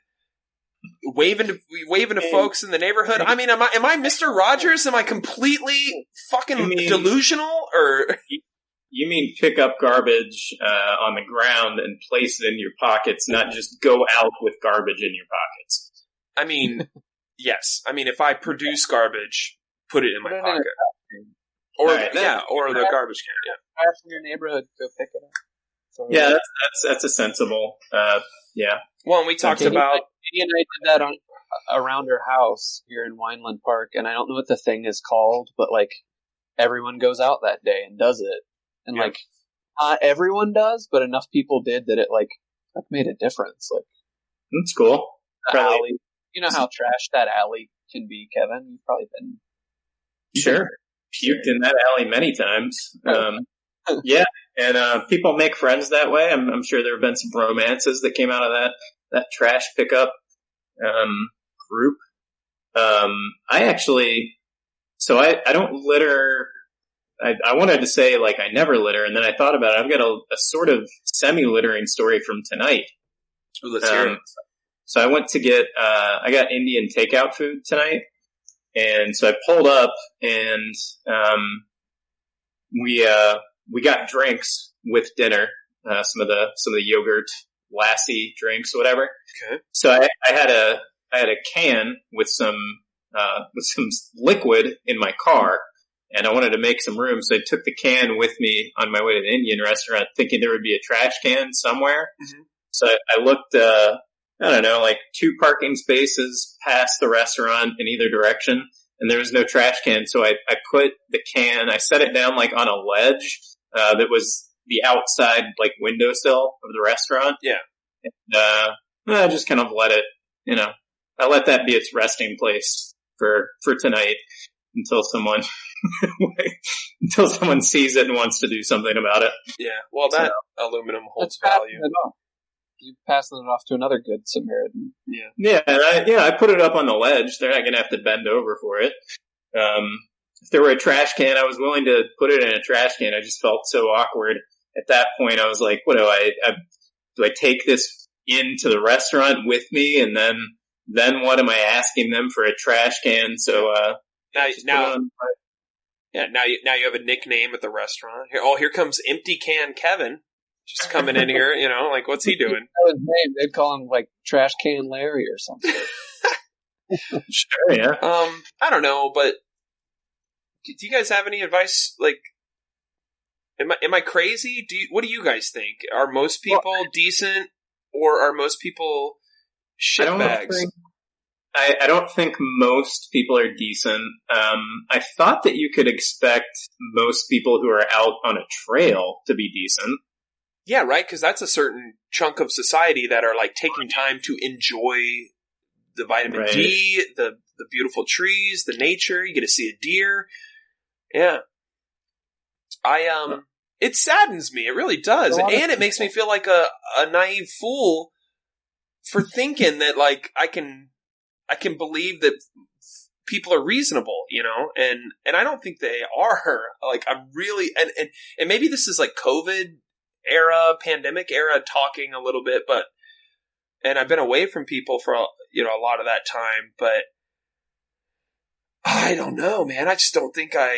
waving to folks in the neighborhood. I mean, am I Mr. Rogers? Am I completely fucking delusional? Or you mean pick up garbage on the ground and place it in your pockets, not just go out with garbage in your pockets? I mean, yes. I mean, if I produce garbage, put it in my pocket. Or the garbage can. Yeah. Trash in your neighborhood, go pick it up. Yeah, that's a sensible. Yeah. Well, and we talked about. Katie and I did that around her house here in Wineland Park, and I don't know what the thing is called, but like everyone goes out that day and does it, and like not everyone does, but enough people did that it like made a difference. Like that's cool. Alley, you know how trash that alley can be, Kevin. You've probably been puked in that alley many times. Yeah. And people make friends that way. I'm sure there have been some romances that came out of that trash pickup group. I don't litter. I wanted to say like I never litter, and then I thought about it. I've got a sort of semi-littering story from tonight. Ooh, let's hear it. So I went to get I got Indian takeout food tonight, and so I pulled up and we got drinks with dinner, some of the yogurt, lassi drinks, whatever. Okay. So I had a can with some liquid in my car, and I wanted to make some room, so I took the can with me on my way to the Indian restaurant, thinking there would be a trash can somewhere. Mm-hmm. So I looked, I don't know, like 2 parking spaces past the restaurant in either direction, and there was no trash can. So I put the can, I set it down like on a ledge that was the outside like windowsill of the restaurant. Yeah. And I just kind of let it, you know, I let that be its resting place for tonight until someone sees it and wants to do something about it. Yeah. Well, that aluminum holds value. you passing it off to another good Samaritan. Yeah. Yeah, and I put it up on the ledge. They're not going to have to bend over for it. If there were a trash can, I was willing to put it in a trash can. I just felt so awkward. At that point, I was like, what do I take this into the restaurant with me? And then what am I asking them for a trash can? So, now you have a nickname at the restaurant. Here comes Empty Can Kevin. Just coming in here, like, what's he doing? They'd call him, like, Trash Can Larry or something. Sure, yeah. I don't know, but do you guys have any advice? Like, am I crazy? What do you guys think? Are most people decent, or are most people shitbags? I don't think most people are decent. I thought that you could expect most people who are out on a trail to be decent. Yeah, right, because that's a certain chunk of society that are, like, taking time to enjoy the vitamin D, the beautiful trees, the nature. You get to see a deer. Yeah. It saddens me. It really does. And it makes me feel like a naive fool for thinking that, like, I can believe that people are reasonable, and I don't think they are. Like, I'm really, and maybe this is like COVID era, pandemic era talking a little bit, and I've been away from people for, a lot of that time, but I don't know, man. I just don't think grab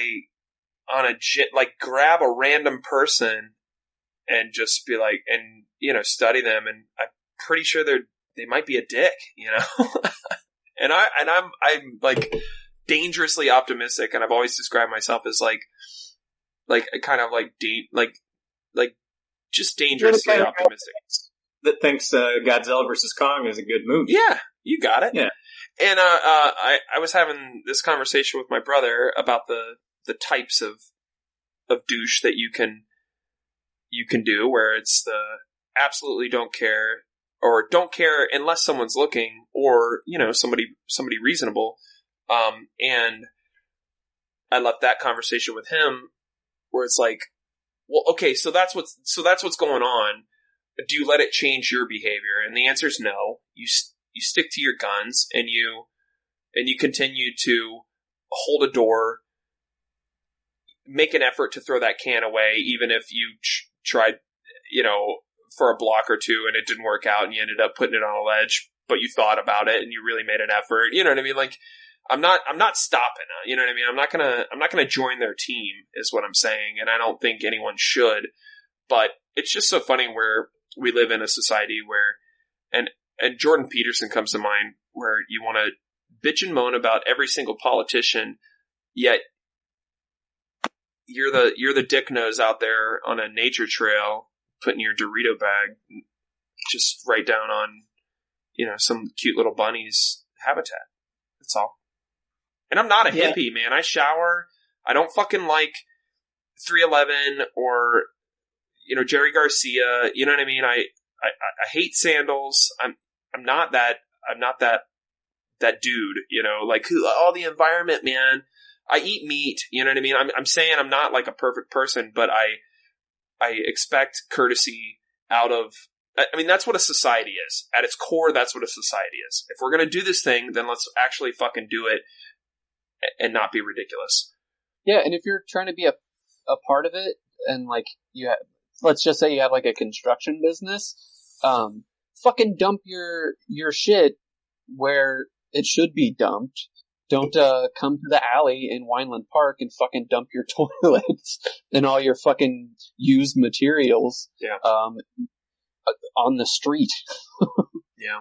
a random person and just be like, and, study them. And I'm pretty sure they might be a dick, And I'm like dangerously optimistic, and I've always described myself as like kind of like just dangerously optimistic. That thinks Godzilla versus Kong is a good movie. Yeah, you got it. Yeah, and I was having this conversation with my brother about the types of douche that you can do, where it's the absolutely don't care. Or don't care unless someone's looking, or somebody reasonable. And I left that conversation with him, where it's like, well, okay, so that's what's going on. Do you let it change your behavior? And the answer is no. You stick to your guns, and you continue to hold a door, make an effort to throw that can away, even if you tried, for a block or two and it didn't work out and you ended up putting it on a ledge, but you thought about it and you really made an effort. You know what I mean? Like, I'm not stopping. You know what I mean? I'm not gonna join their team is what I'm saying. And I don't think anyone should, but it's just so funny where we live in a society where, and Jordan Peterson comes to mind, where you want to bitch and moan about every single politician, yet you're the dick nose out there on a nature trail, putting your Dorito bag just right down on, some cute little bunny's habitat. That's all. And I'm not a hippie, man. I shower. I don't fucking like 311 or, Jerry Garcia. You know what I mean? I hate sandals. I'm not that dude, like all the environment, man. I eat meat. You know what I mean? I'm saying I'm not like a perfect person, but I expect courtesy out of, that's what a society is. At its core, that's what a society is. If we're going to do this thing, then let's actually fucking do it and not be ridiculous. Yeah, and if you're trying to be a part of it, and like let's just say you have like a construction business, fucking dump your shit where it should be dumped. Don't come to the alley in Wineland Park and fucking dump your toilets and all your fucking used materials on the street. Yeah.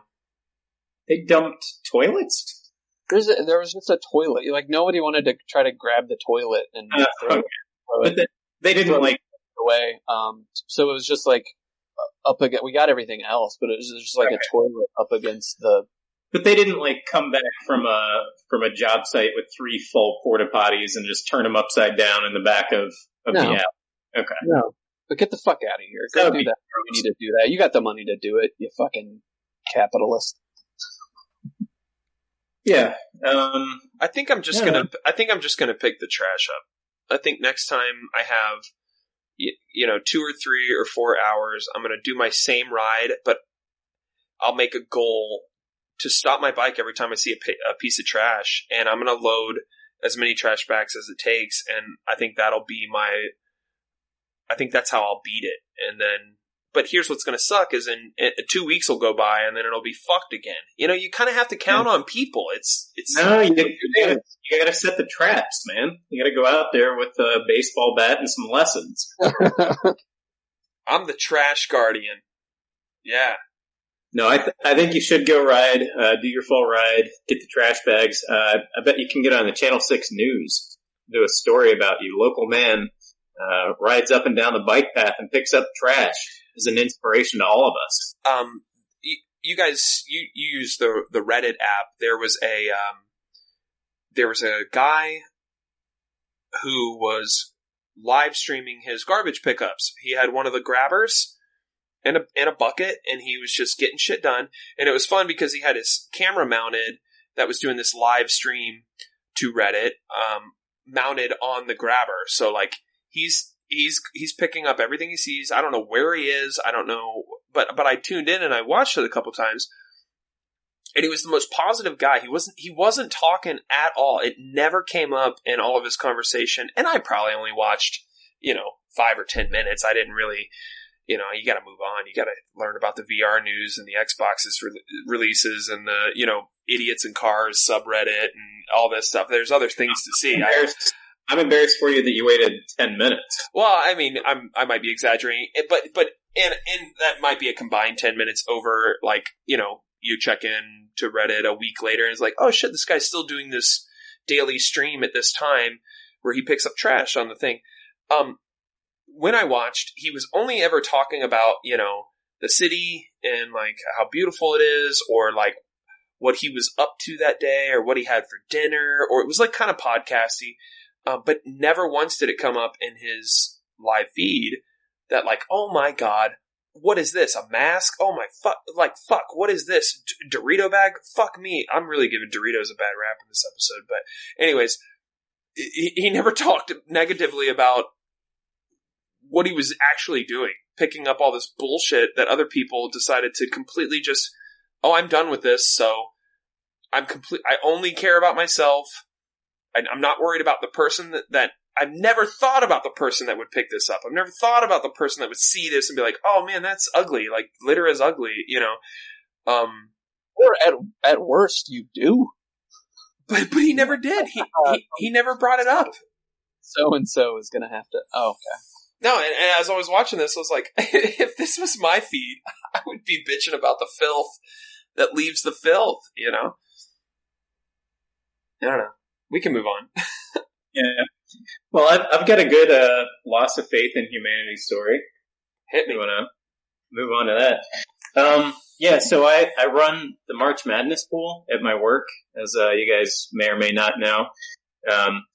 They dumped toilets? There was just a toilet. Like, nobody wanted to try to grab the toilet and throw it. But they didn't like away. So it was just like up against. We got everything else, but it was just like a toilet up against the. But they didn't like come back from a job site with 3 full porta potties and just turn them upside down in the back of the alley. Okay. No. But get the fuck out of here. Go do that. You need to do that. You got the money to do it, you fucking capitalist. Yeah. I think I'm just gonna pick the trash up. I think next time I have 2 or 3 or 4 hours, I'm gonna do my same ride, but I'll make a goal to stop my bike every time I see a piece of trash, and I'm going to load as many trash bags as it takes, and I think that'll be I think that's how I'll beat it. And then, but here's what's going to suck is in 2 weeks will go by, and then it'll be fucked again. You know, you kind of have to count on people. No, you got to set the traps, man. You got to go out there with a baseball bat and some lessons. I'm the trash guardian. Yeah. No, I think you should go ride, do your full ride, get the trash bags. I bet you can get on the Channel 6 News, do a story about you. Local man rides up and down the bike path and picks up trash as an inspiration to all of us. You guys, you use the Reddit app. There was a guy who was live streaming his garbage pickups. He had one of the grabbers and a bucket, and he was just getting shit done. And it was fun because he had his camera mounted that was doing this live stream to Reddit, mounted on the grabber. So like he's picking up everything he sees. I don't know where he is. I don't know, but I tuned in and I watched it a couple times. And he was the most positive guy. He wasn't talking at all. It never came up in all of his conversation. And I probably only watched, 5 or 10 minutes. I didn't really, you got to move on. You got to learn about the VR news and the Xbox's releases and the, idiots in cars subreddit and all this stuff. There's other things to see. I'm embarrassed for you that you waited 10 minutes. Well, I mean, I might be exaggerating, but and that might be a combined 10 minutes over, like, you check in to Reddit a week later and it's like, oh shit, this guy's still doing this daily stream at this time where he picks up trash on the thing. When I watched, he was only ever talking about, the city and like how beautiful it is, or like what he was up to that day, or what he had for dinner, or it was like kind of podcasty. But never once did it come up in his live feed that like, oh my God, what is this? A mask? Oh my fuck, what is this? Dorito bag? Fuck me. I'm really giving Doritos a bad rap in this episode. But anyways, he never talked negatively about what he was actually doing, picking up all this bullshit that other people decided to completely just, oh, I'm done with this. So I only care about myself. I'm not worried about the person that I've never thought about the person that would pick this up. I've never thought about the person that would see this and be like, oh man, that's ugly. Like, litter is ugly, Or at worst, you do. But he never did. He never brought it up. So-and-so is going to have to... Oh, okay. No, and as I was watching this, I was like, if this was my feed, I would be bitching about the filth that leaves the filth, I don't know. We can move on. Yeah. Well, I've got a good loss of faith in humanity story. Hit me. You want to move on to that? Yeah, so I run the March Madness pool at my work, as you guys may or may not know.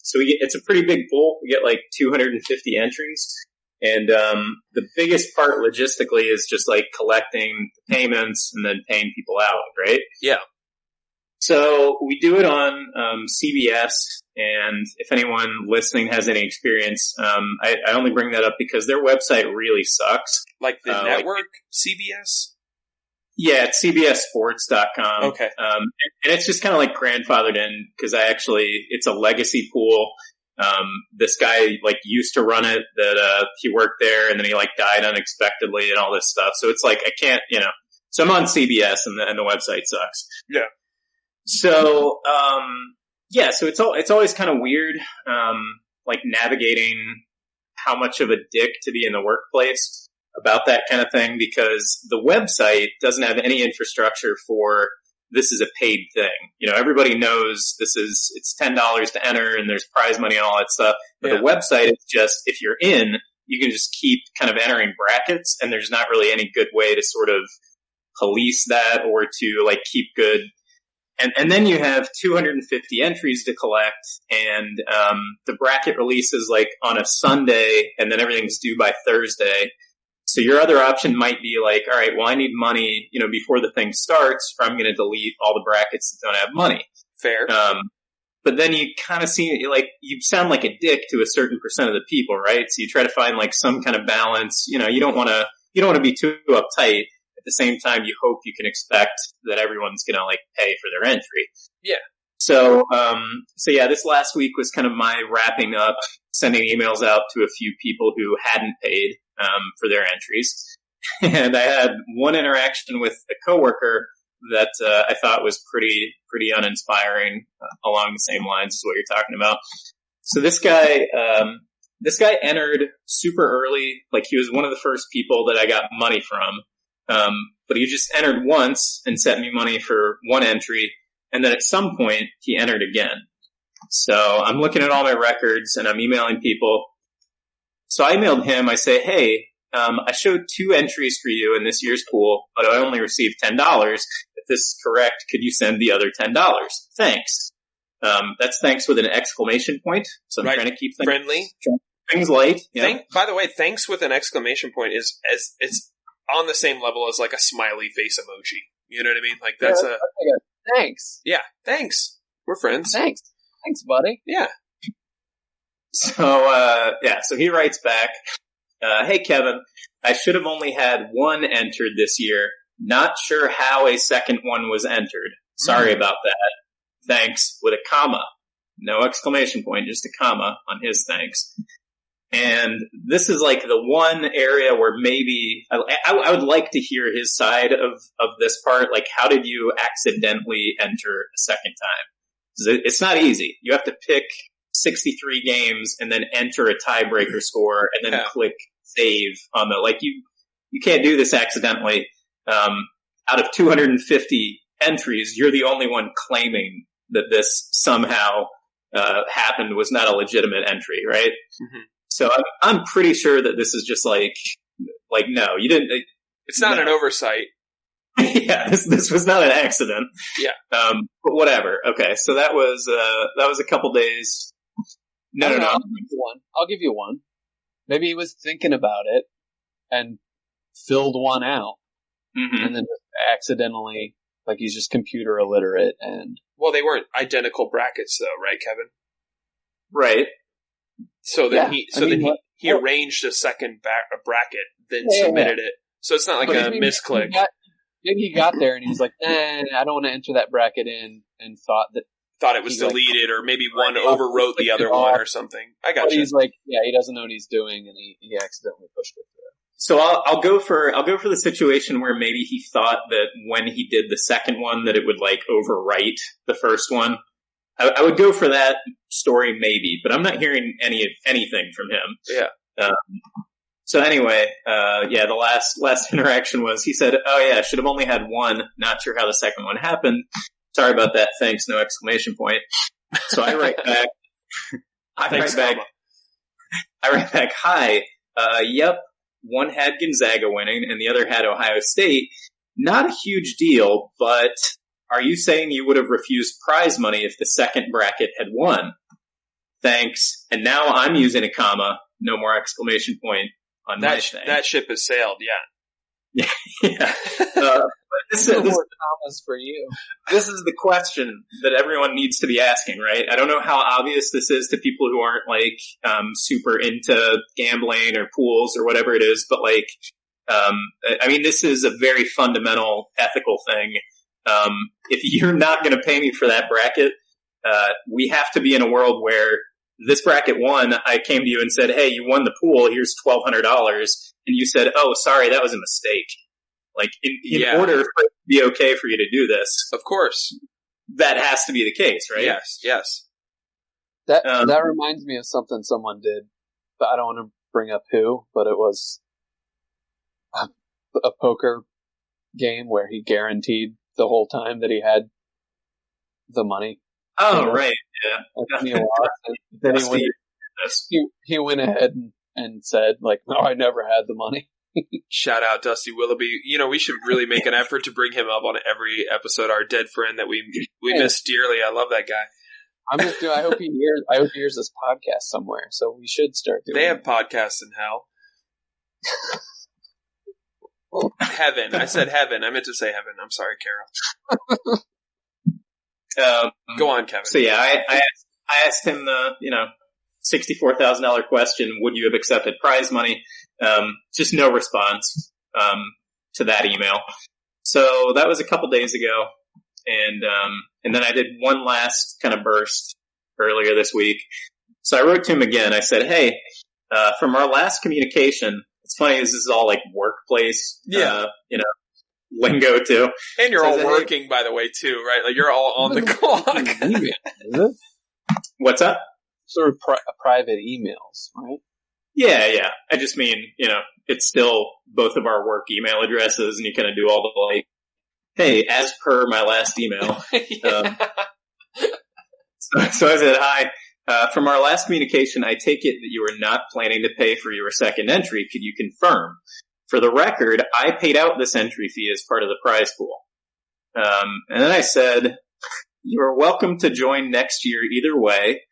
So it's a pretty big pool. We get like 250 entries. And the biggest part logistically is just like collecting payments and then paying people out, right? Yeah. So we do it on CBS, and if anyone listening has any experience, I only bring that up because their website really sucks. Like the network, CBS? Yeah, it's cbssports.com. Okay. And it's just kind of like grandfathered in because it's a legacy pool. This guy like used to run it, that he worked there, and then he like died unexpectedly and all this stuff. So it's like I can't, so I'm on CBS and the website sucks. Yeah. So, so it's always kind of weird, like navigating how much of a dick to be in the workplace about that kind of thing, because the website doesn't have any infrastructure for this is a paid thing. Everybody knows it's $10 to enter and there's prize money and all that stuff. But the website is just, if you're in, you can just keep kind of entering brackets, and there's not really any good way to sort of police that or to like keep good. And then you have 250 entries to collect, and the bracket releases like on a Sunday, and then everything's due by Thursday. So your other option might be like, all right, well, I need money, before the thing starts, or I'm going to delete all the brackets that don't have money. Fair. But then you kind of see, like, you sound like a dick to a certain percent of the people, right? So you try to find like some kind of balance. You don't want to be too uptight. At the same time, you hope you can expect that everyone's going to like pay for their entry. Yeah. So yeah, this last week was kind of my wrapping up, sending emails out to a few people who hadn't paid for their entries. And I had one interaction with a coworker that I thought was pretty uninspiring, along the same lines as what you're talking about. So this guy entered super early. Like, he was one of the first people that I got money from. But he just entered once and sent me money for one entry. And then at some point he entered again. So I'm looking at all my records and I'm emailing people. So I emailed him. I say, hey, I showed 2 entries for you in this year's pool, but I only received $10. If this is correct, could you send the other $10? Thanks. That's thanks with an exclamation point. So I'm trying to keep things friendly. Things light. Yeah. By the way, thanks with an exclamation point is it's on the same level as like a smiley face emoji. You know what I mean? Like, that's thanks. Yeah, thanks. We're friends. Thanks, buddy. Yeah. So so he writes back, hey Kevin, I should have only had one entered this year. Not sure how a second one was entered. Sorry about that. Thanks, with a comma. No exclamation point, just a comma on his thanks. And this is like the one area where maybe I would like to hear his side of this part. Like, how did you accidentally enter a second time? It's not easy. You have to pick 63 games and then enter a tiebreaker score and then click save on the, like, you can't do this accidentally. Out of 250 entries, you're the only one claiming that this somehow happened, was not a legitimate entry, right? Mm-hmm. So I'm pretty sure that this is just like no, you didn't. It's not an oversight. Yeah, this was not an accident. Yeah. But whatever. Okay, so that was a couple days. No. I'll give you one. Maybe he was thinking about it and filled one out, and then accidentally, like, he's just computer illiterate. And well, they weren't identical brackets, though, right, Kevin? Right. So then he arranged a second bracket, then submitted it. So it's not like a misclick. Maybe he got there and he was like, I don't want to enter that bracket in, and thought it was deleted, or maybe one overwrote the other one or something. I got you. He's like, he doesn't know what he's doing, and he accidentally pushed it through. So I'll go for the situation where maybe he thought that when he did the second one that it would like overwrite the first one. I would go for that story maybe, but I'm not hearing anything from him. Yeah. So anyway, the last interaction was, he said, oh yeah, I should have only had one. Not sure how the second one happened. Sorry about that. Thanks. No exclamation point. So I write back. I write back. Hi. Yep. One had Gonzaga winning and the other had Ohio State. Not a huge deal, but are you saying you would have refused prize money if the second bracket had won? Thanks. And now I'm using a comma. No more exclamation point on my thing. That ship has sailed, yeah. Yeah. This more commas for you. This is the question that everyone needs to be asking, right? I don't know how obvious this is to people who aren't like super into gambling or pools or whatever it is, but like, I mean, this is a very fundamental ethical thing. If you're not going to pay me for that bracket, we have to be in a world where this bracket won. I came to you and said, hey, you won the pool. Here's $1,200. And you said, oh, sorry, that was a mistake. Like, in order for it to be okay for you to do this, of course, that has to be the case, right? Yes. That reminds me of something someone did, but I don't want to bring up who, but it was a poker game where he guaranteed the whole time that he had the money. Oh, right, yeah. And then he went ahead and said, like, no, I never had the money. Shout out Dusty Willoughby. You know, we should really make an effort to bring him up on every episode. Our dead friend that we miss dearly. I love that guy. I hope he hears this podcast somewhere. So we should start doing. They have podcasts in hell. Heaven. I said heaven. I meant to say heaven. I'm sorry, Carol. Go on, Kevin. So yeah, I asked him the $64,000 question. Would you have accepted prize money? Just no response. to that email. So that was a couple days ago. And then I did one last kind of burst earlier this week. So I wrote to him again. I said, hey, from our last communication, it's funny, this is all like workplace, lingo too. And you're all working, by the way, too, right? Like you're all on the clock. What's up? Sort of private emails, right? Yeah. I just mean, it's still both of our work email addresses, and you kind of do all the like, hey, as per my last email. So I said, hi. From our last communication, I take it that you are not planning to pay for your second entry. Could you confirm? For the record, I paid out this entry fee as part of the prize pool. And then I said, you are welcome to join next year either way.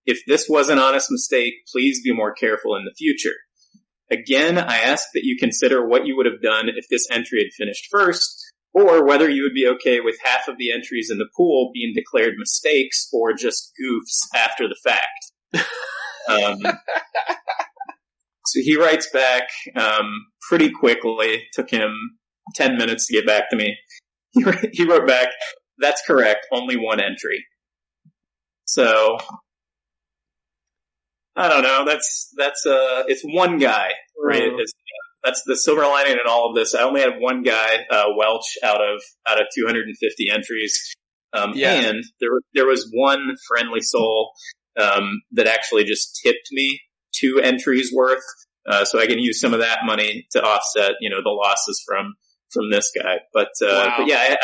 If this was an honest mistake, please be more careful in the future. Again, I ask that you consider what you would have done if this entry had finished first, or whether you would be okay with half of the entries in the pool being declared mistakes or just goofs after the fact. So he writes back pretty quickly. Took him 10 minutes to get back to me. He wrote back, that's correct, only one entry. So I don't know. It's one guy, right? That's the silver lining in all of this. I only had one guy, Welch, out of 250 entries. And there was one friendly soul, that actually just tipped me 2 entries worth. So I can use some of that money to offset, the losses from this guy. But yeah,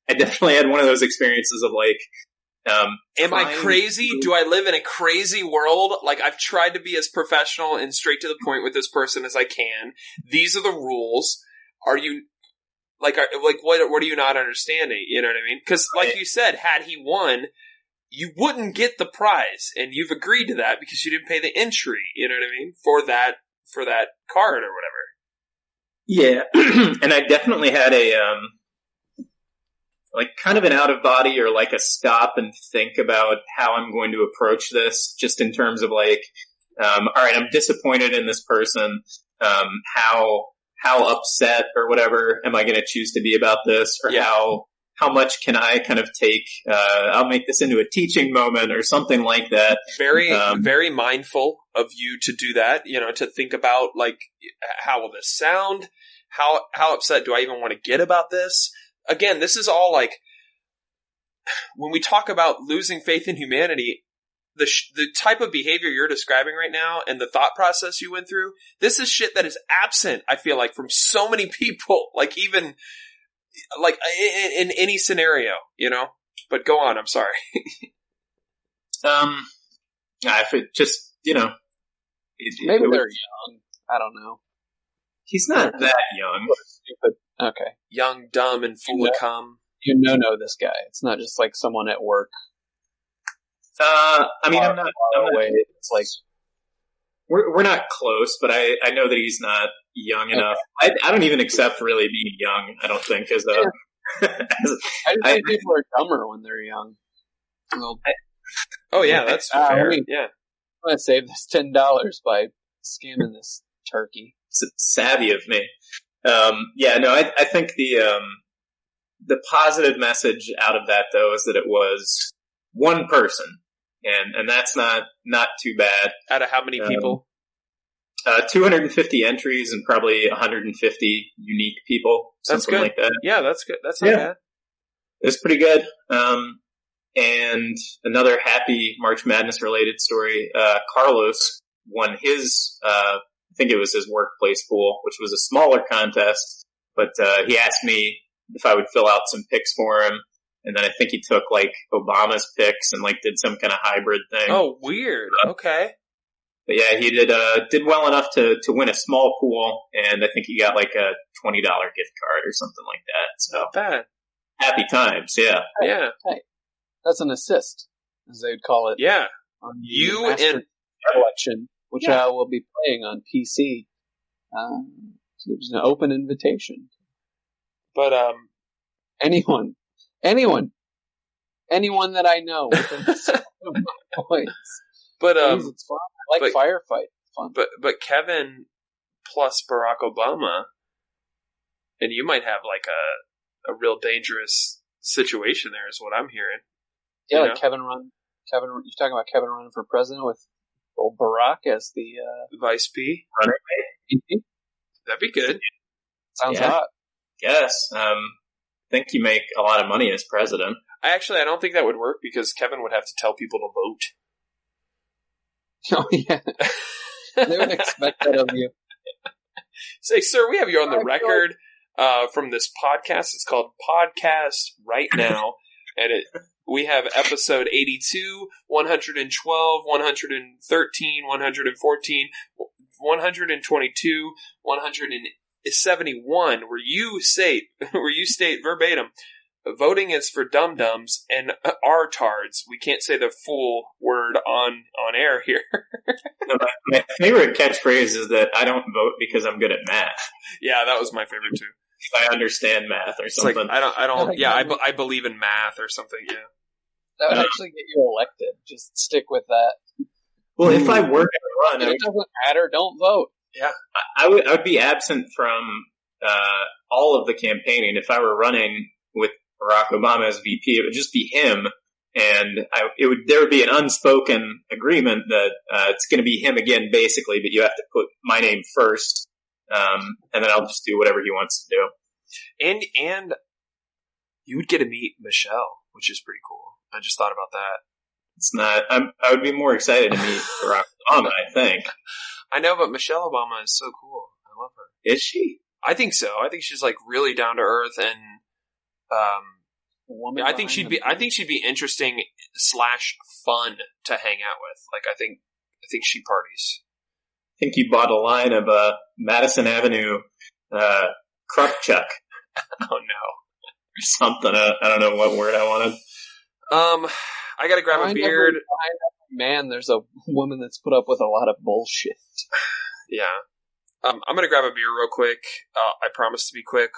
I definitely had one of those experiences of like, am I crazy? Do I live in a crazy world? Like, I've tried to be as professional and straight to the point with this person as I can. These are the rules. Are you what are you not understanding? You know what I mean? Because, like you said, had he won, you wouldn't get the prize, and you've agreed to that because you didn't pay the entry. You know what I mean? For that card or whatever. Yeah, and I definitely had a like kind of an out of body or like a stop and think about how I'm going to approach this, just in terms of like, all right, I'm disappointed in this person. How upset or whatever am I going to choose to be about this, or how much can I kind of take? I'll make this into a teaching moment or something like that. Very, very mindful of you to do that. To think about like, how will this sound? How upset do I even want to get about this? Again, this is all like, when we talk about losing faith in humanity, the type of behavior you're describing right now and the thought process you went through, this is shit that is absent, I feel like, from so many people, like even like in any scenario, but go on. I'm sorry. If it just, maybe they're young. I don't know. He's not that young. Okay. Young, dumb, and full of cum. You know this guy. It's not just like someone at work. I mean, I'm not away. It's like we're not close, but I know that he's not young enough. I don't even accept really being young. I don't think as a. I just think people are dumber when they're young. Well, that's fair. I'm gonna save this $10 by scamming this turkey. It's savvy of me. I think the positive message out of that though is that it was one person, and that's not too bad. Out of how many people? 250 entries and probably 150 unique people. That's something good. Like that. Yeah, that's good. That's not bad. It's pretty good. And another happy March Madness related story. Carlos won his, I think it was his workplace pool, which was a smaller contest, but he asked me if I would fill out some picks for him. And then I think he took like Obama's picks and like did some kind of hybrid thing. Oh, weird. Okay. But yeah, he did well enough to win a small pool, and I think he got like a $20 gift card or something like that. So not bad. Happy times, yeah. Yeah. Hey, that's an assist, as they would call it. Yeah. On you and collection, which I will be playing on PC. So it was an open invitation. But anyone that I know within the scope of my voice. But it's fun. I like firefight. It's fun. But Kevin plus Barack Obama And you might have like a real dangerous situation there, is what I'm hearing. Yeah, like Kevin, you're talking about Kevin running for president with old Barack as the Vice P? That'd be good. Sounds hot. Yes. I think you make a lot of money as president. I don't think that would work because Kevin would have to tell people to vote. Oh, yeah. They would expect that of you. Say, sir, we have you on the record from this podcast. It's called Podcast Right Now. And we have episode 82, 112, 113, 114, 122, 171, where you state verbatim, voting is for dum-dums and artards. We can't say the full word on air here. No, my favorite catchphrase is that I don't vote because I'm good at math. Yeah, that was my favorite too. If I understand math or something. It's like, I don't. Yeah, I believe in math or something. Yeah, that would actually get you elected. Just stick with that. Well, if I work at a run, it doesn't matter. Don't vote. Yeah, I would be absent from all of the campaigning. If I were running with Barack Obama as VP, it would just be him, and there would be an unspoken agreement that it's going to be him again, basically. But you have to put my name first. And then I'll just do whatever he wants to do. And you would get to meet Michelle, which is pretty cool. I just thought about that. It's not. I would be more excited to meet Barack Obama, I think. I know, but Michelle Obama is so cool. I love her. Is she? I think so. I think she's like really down to earth, and I think she'd be interesting / fun to hang out with. Like I think she parties. I think you bought a line of Madison Avenue Krupchuk. Oh no, or something. I don't know what word I wanted. I gotta grab a beard. Man, there's a woman that's put up with a lot of bullshit. Yeah. I'm gonna grab a beer real quick. I promise to be quick.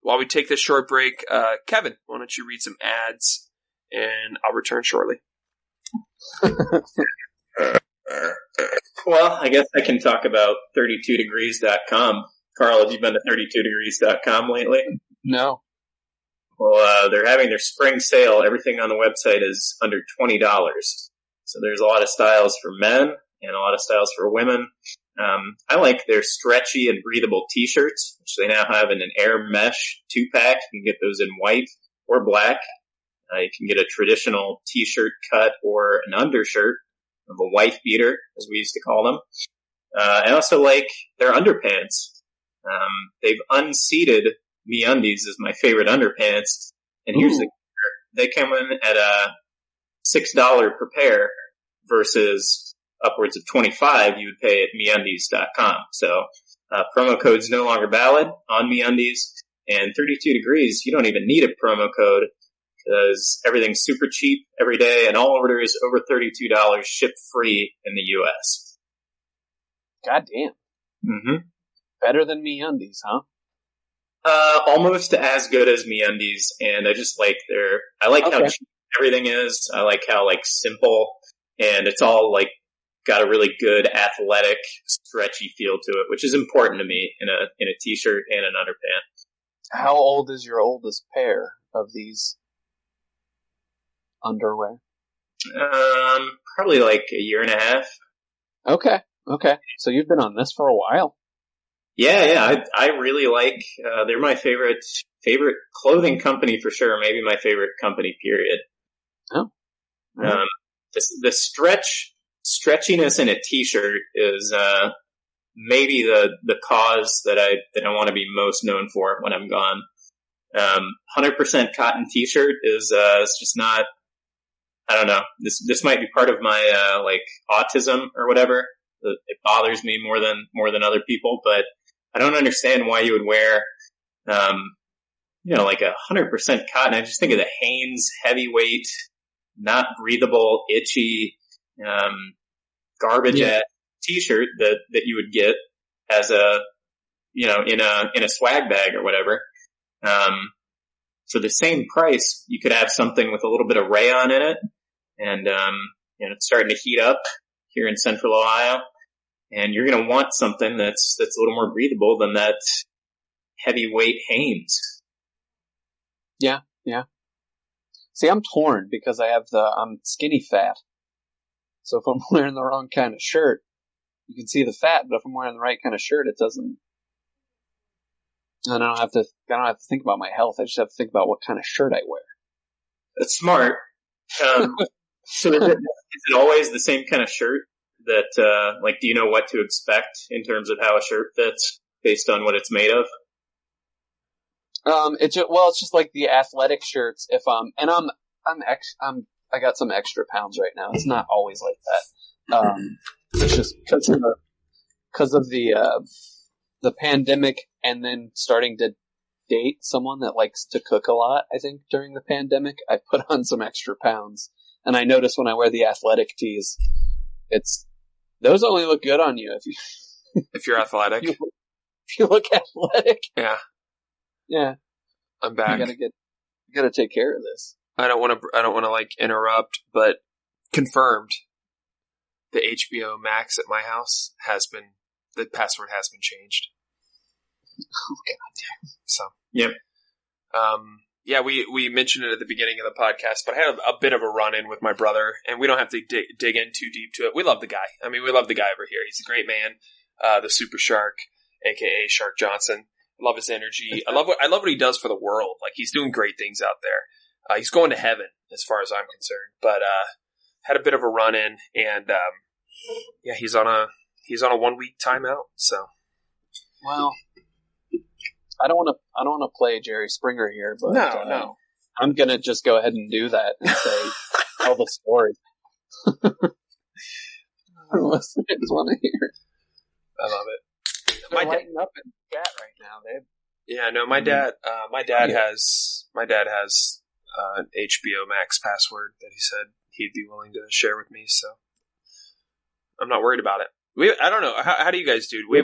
While we take this short break, Kevin, why don't you read some ads, and I'll return shortly. Well, I guess I can talk about 32degrees.com. Carl, have you been to 32degrees.com lately? No. Well, they're having their spring sale. Everything on the website is under $20. So there's a lot of styles for men and a lot of styles for women. I like their stretchy and breathable t-shirts, which they now have in an air mesh 2-pack. You can get those in white or black. You can get a traditional t-shirt cut or an undershirt of a wife beater, as we used to call them. I also like their underpants. They've unseated MeUndies as my favorite underpants. And here's they come in at $6 per pair versus upwards of $25 you would pay at MeUndies.com. So promo code's no longer valid on MeUndies. And 32 Degrees, you don't even need a promo code because everything's super cheap every day, and all orders over $32 ship free in the U.S. God damn. Mm-hmm. Better than MeUndies, huh? Almost as good as MeUndies, and I just like how cheap everything is. I like how simple, and it's all got a really good athletic, stretchy feel to it, which is important to me in a t-shirt and an underpant. How old is your oldest pair of these underwear? Probably a year and a half. Okay. So you've been on this for a while. Yeah. I really like. They're my favorite clothing company for sure. Maybe my favorite company. Period. Oh. Right. The stretchiness in a t-shirt is maybe the cause that I want to be most known for when I'm gone. 100% cotton t-shirt is it's just not. I don't know. This might be part of my autism or whatever. It bothers me more than other people, but I don't understand why you would wear 100% cotton. I just think of the Hanes heavyweight, not breathable, itchy, garbage ass t-shirt that you would get as in a swag bag or whatever. For the same price, you could have something with a little bit of rayon in it, and it's starting to heat up here in Central Ohio, and you're going to want something that's a little more breathable than that heavyweight Hanes. Yeah. See, I'm torn because I'm skinny fat. So if I'm wearing the wrong kind of shirt, you can see the fat, but if I'm wearing the right kind of shirt, it doesn't. I don't have to think about my health. I just have to think about what kind of shirt I wear. That's smart. So is it always the same kind of shirt that, do you know what to expect in terms of how a shirt fits based on what it's made of? It's just like the athletic shirts. If I got some extra pounds right now. It's not always like that. It's just because of the pandemic, and then starting to date someone that likes to cook a lot. I think during the pandemic, I put on some extra pounds, and I notice when I wear the athletic tees, those only look good on you if you're athletic. If you look athletic, yeah. I'm back. You gotta take care of this. I don't want to interrupt, but confirmed, the HBO Max at my house the password has been changed. Oh god damn. So yep. We mentioned it at the beginning of the podcast, but I had a bit of a run-in with my brother, and we don't have to dig in too deep to it. We love the guy. I mean, we love the guy over here. He's a great man. The Super Shark, aka Shark Johnson. I love his energy. I love what he does for the world. Like, he's doing great things out there. He's going to heaven, as far as I'm concerned. But had a bit of a run-in, and he's on a 1 week timeout. So, well, I don't want to play Jerry Springer here, but no, I'm gonna just go ahead and do that and say tell the story. Listeners want to hear. I love it. They're lighting up in the chat right now, Dave. Yeah, no, my dad has an HBO Max password that he said he'd be willing to share with me, so I'm not worried about it. I don't know. How do you guys do? We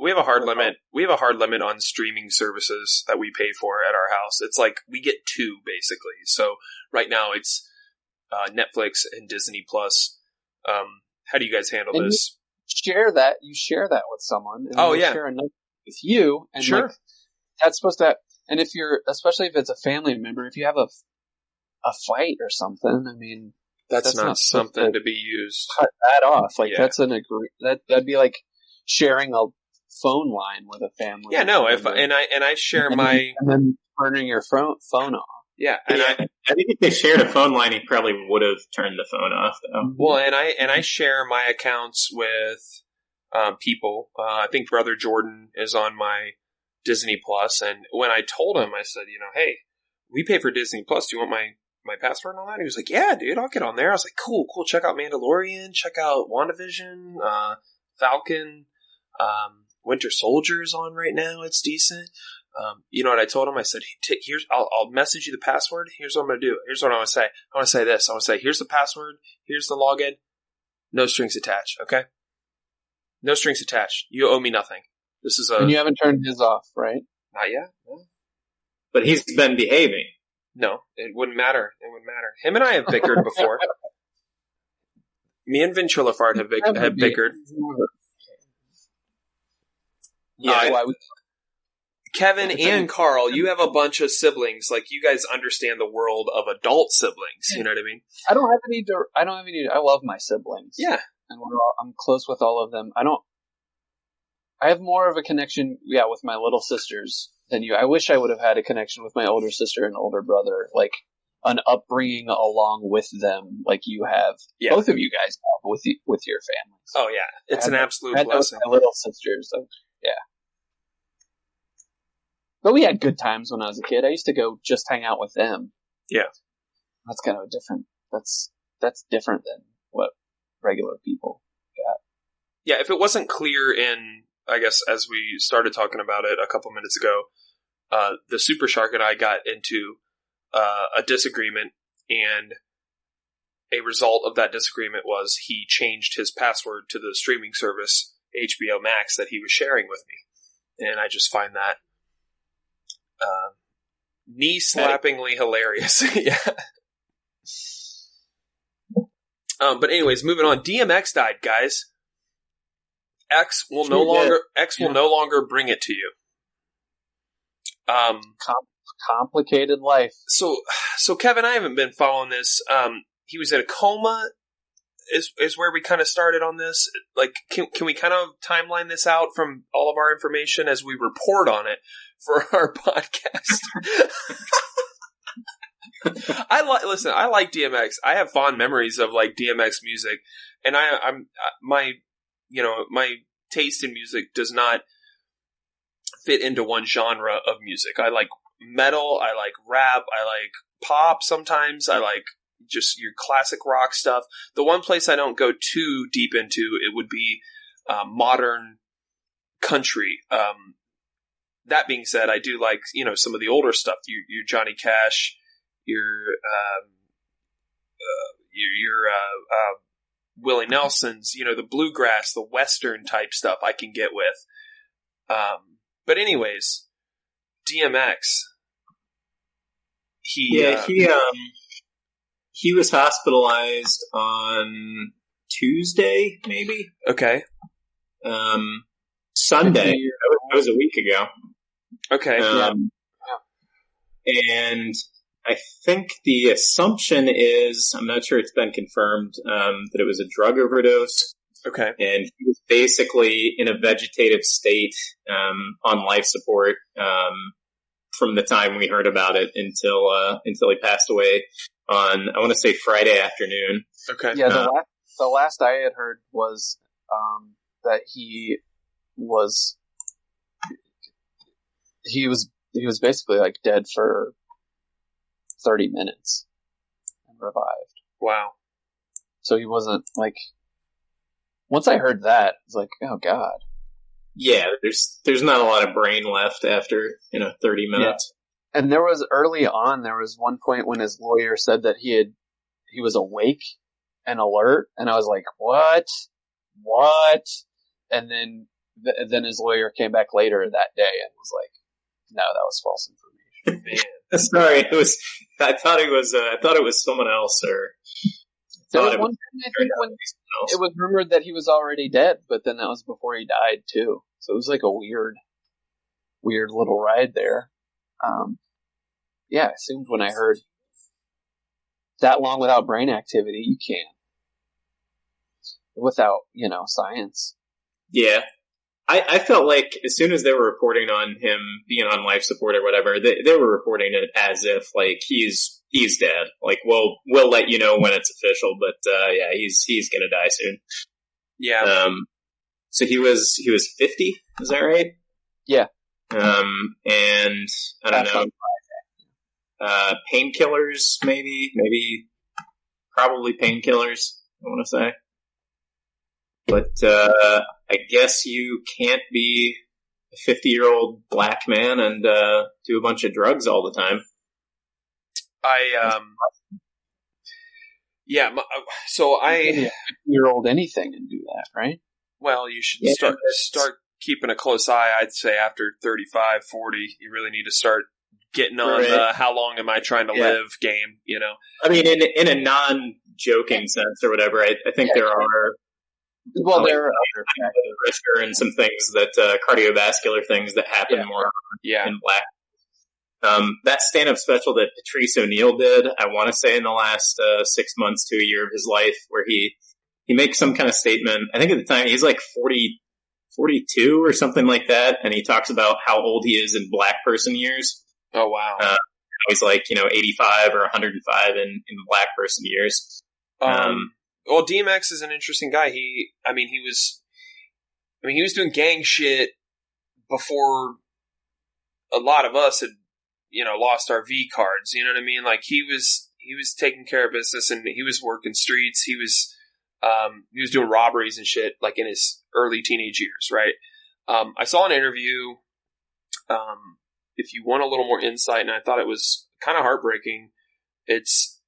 have a hard limit. We have a hard limit on streaming services that we pay for at our house. It's like we get 2 basically. So right now it's Netflix and Disney Plus. How do you guys handle this? You share that with someone. And share another with you, and sure. That's supposed to. And especially if it's a family member, if you have a fight or something, I mean. That's not something to be used. Cut that off. That's that'd be like sharing a phone line with a family. Yeah, no. I share and then turning your phone off. Yeah, and I think if they shared a phone line, he probably would have turned the phone off, though. Well, and I share my accounts with people. I think Brother Jordan is on my Disney Plus, and when I told him, I said, hey, we pay for Disney Plus. Do you want my password and all that? He was like, yeah, dude, I'll get on there. I was like, cool. Check out Mandalorian. Check out WandaVision, Falcon, Winter Soldier's on right now. It's decent. You know what I told him? I said, I'll message you the password. Here's what I'm going to do. Here's what I want to say. I want to say this. I want to say, here's the password. Here's the login. No strings attached. Okay. No strings attached. You owe me nothing. And you haven't turned his off, right? Not yet. No. But he's been behaving. No, it wouldn't matter. Him and I have bickered before. Me and Ventrillifart have bickered. Yeah, Kevin and Carl, you have a bunch of siblings. Like, you guys understand the world of adult siblings. You know what I mean? I don't have any. I love my siblings. Yeah, and I'm close with all of them. I have more of a connection, with my little sisters than you. I wish I would have had a connection with my older sister and older brother, like an upbringing along with them, like you have. Yeah. Both of you guys have with your families. Oh yeah, it's an absolute blessing. My little sisters, so, yeah. But we had good times when I was a kid. I used to go just hang out with them. Yeah, that's kind of a different. That's different than what regular people got. Yeah, if it wasn't clear in, I guess, as we started talking about it a couple minutes ago, the Super Shark and I got into a disagreement, and a result of that disagreement was he changed his password to the streaming service HBO Max that he was sharing with me, and I just find that knee-slappingly hilarious. Yeah. But anyways, moving on. DMX died, guys. X will no longer bring it to you. Complicated life. So Kevin, I haven't been following this. He was in a coma. Is where we kind of started on this. Like, can we kind of timeline this out from all of our information as we report on it for our podcast? I like DMX. I have fond memories of like DMX music, and my taste in music does not fit into one genre of music. I like metal, I like rap, I like pop sometimes, I like just your classic rock stuff. The one place I don't go too deep into, it would be modern country. That being said, I do like, some of the older stuff, your Johnny Cash, your Willie Nelson's, the bluegrass, the western type stuff I can get with. But anyways, DMX. He was hospitalized on Tuesday, maybe. Okay. Sunday. That was a week ago. Okay. And I think the assumption is, I'm not sure it's been confirmed, that it was a drug overdose. Okay. And he was basically in a vegetative state, on life support, from the time we heard about it until he passed away on, I want to say, Friday afternoon. Okay. Yeah, the last I had heard was that he was basically like dead for 30 minutes and revived. Wow. So he wasn't like. Once I heard that, I was like, oh god. Yeah, there's not a lot of brain left after 30 minutes. Yeah. And there was one point when his lawyer said that he was awake and alert, and I was like, what? And then his lawyer came back later that day and was like, no, that was false information. Man, sorry, I thought it was someone else, or. There was one time, I think, when it was rumored that he was already dead, but then that was before he died too. So it was like a weird little ride there. Yeah, I assumed when I heard that long without brain activity, you can't. Without, science. Yeah. I felt like as soon as they were reporting on him being on life support or whatever, they were reporting it as if like he's dead. Like, we'll let you know when it's official, but yeah, he's gonna die soon. Yeah. So he was 50, is that right? Yeah. And I don't know. Painkillers, maybe probably painkillers, I want to say. But I guess you can't be a 50-year-old black man and do a bunch of drugs all the time. So I 50-year-old anything and do that, right? Well, you should start keeping a close eye. I'd say after 35, 40, you really need to start getting on the how long am I trying to live game, I mean, in a non-joking sense or whatever, I think there are. Well, there are other factors and some things that cardiovascular things that happen more in black. That stand-up special that Patrice O'Neal did, I want to say in the last 6 months to a year of his life, where he makes some kind of statement. I think at the time he's like 42 or something like that, and he talks about how old he is in black person years. Oh wow! He's like 85 or 105 in black person years. Well, DMX is an interesting guy. He was doing gang shit before a lot of us had, lost our V cards. You know what I mean? Like he was taking care of business and he was working streets. He was doing robberies and shit like in his early teenage years, right? I saw an interview. If you want a little more insight, and I thought it was kind of heartbreaking. It's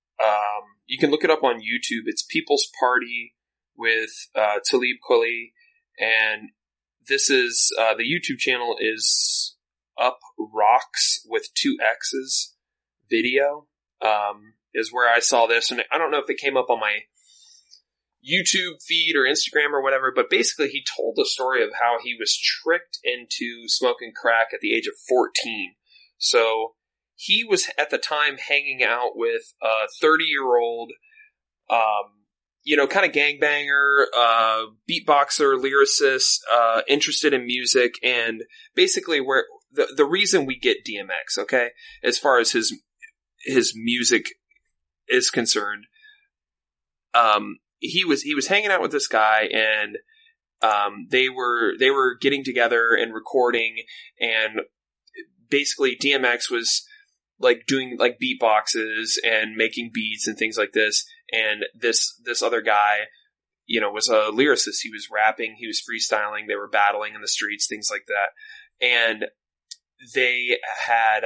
you can look it up on YouTube. It's People's Party with Talib Kweli, and this is the YouTube channel is Up Rocks with 2 X's video is where I saw this, and I don't know if it came up on my YouTube feed or Instagram or whatever, but basically he told the story of how he was tricked into smoking crack at the age of 14 So he was at the time hanging out with a 30-year-old, kind of gangbanger, beatboxer, lyricist, interested in music, and basically where the reason we get DMX, okay, as far as his music is concerned, he was hanging out with this guy, and they were getting together and recording, and basically DMX was like doing like beatboxes and making beats and things like this, and this other guy, was a lyricist. He was rapping, he was freestyling, they were battling in the streets, things like that, and they had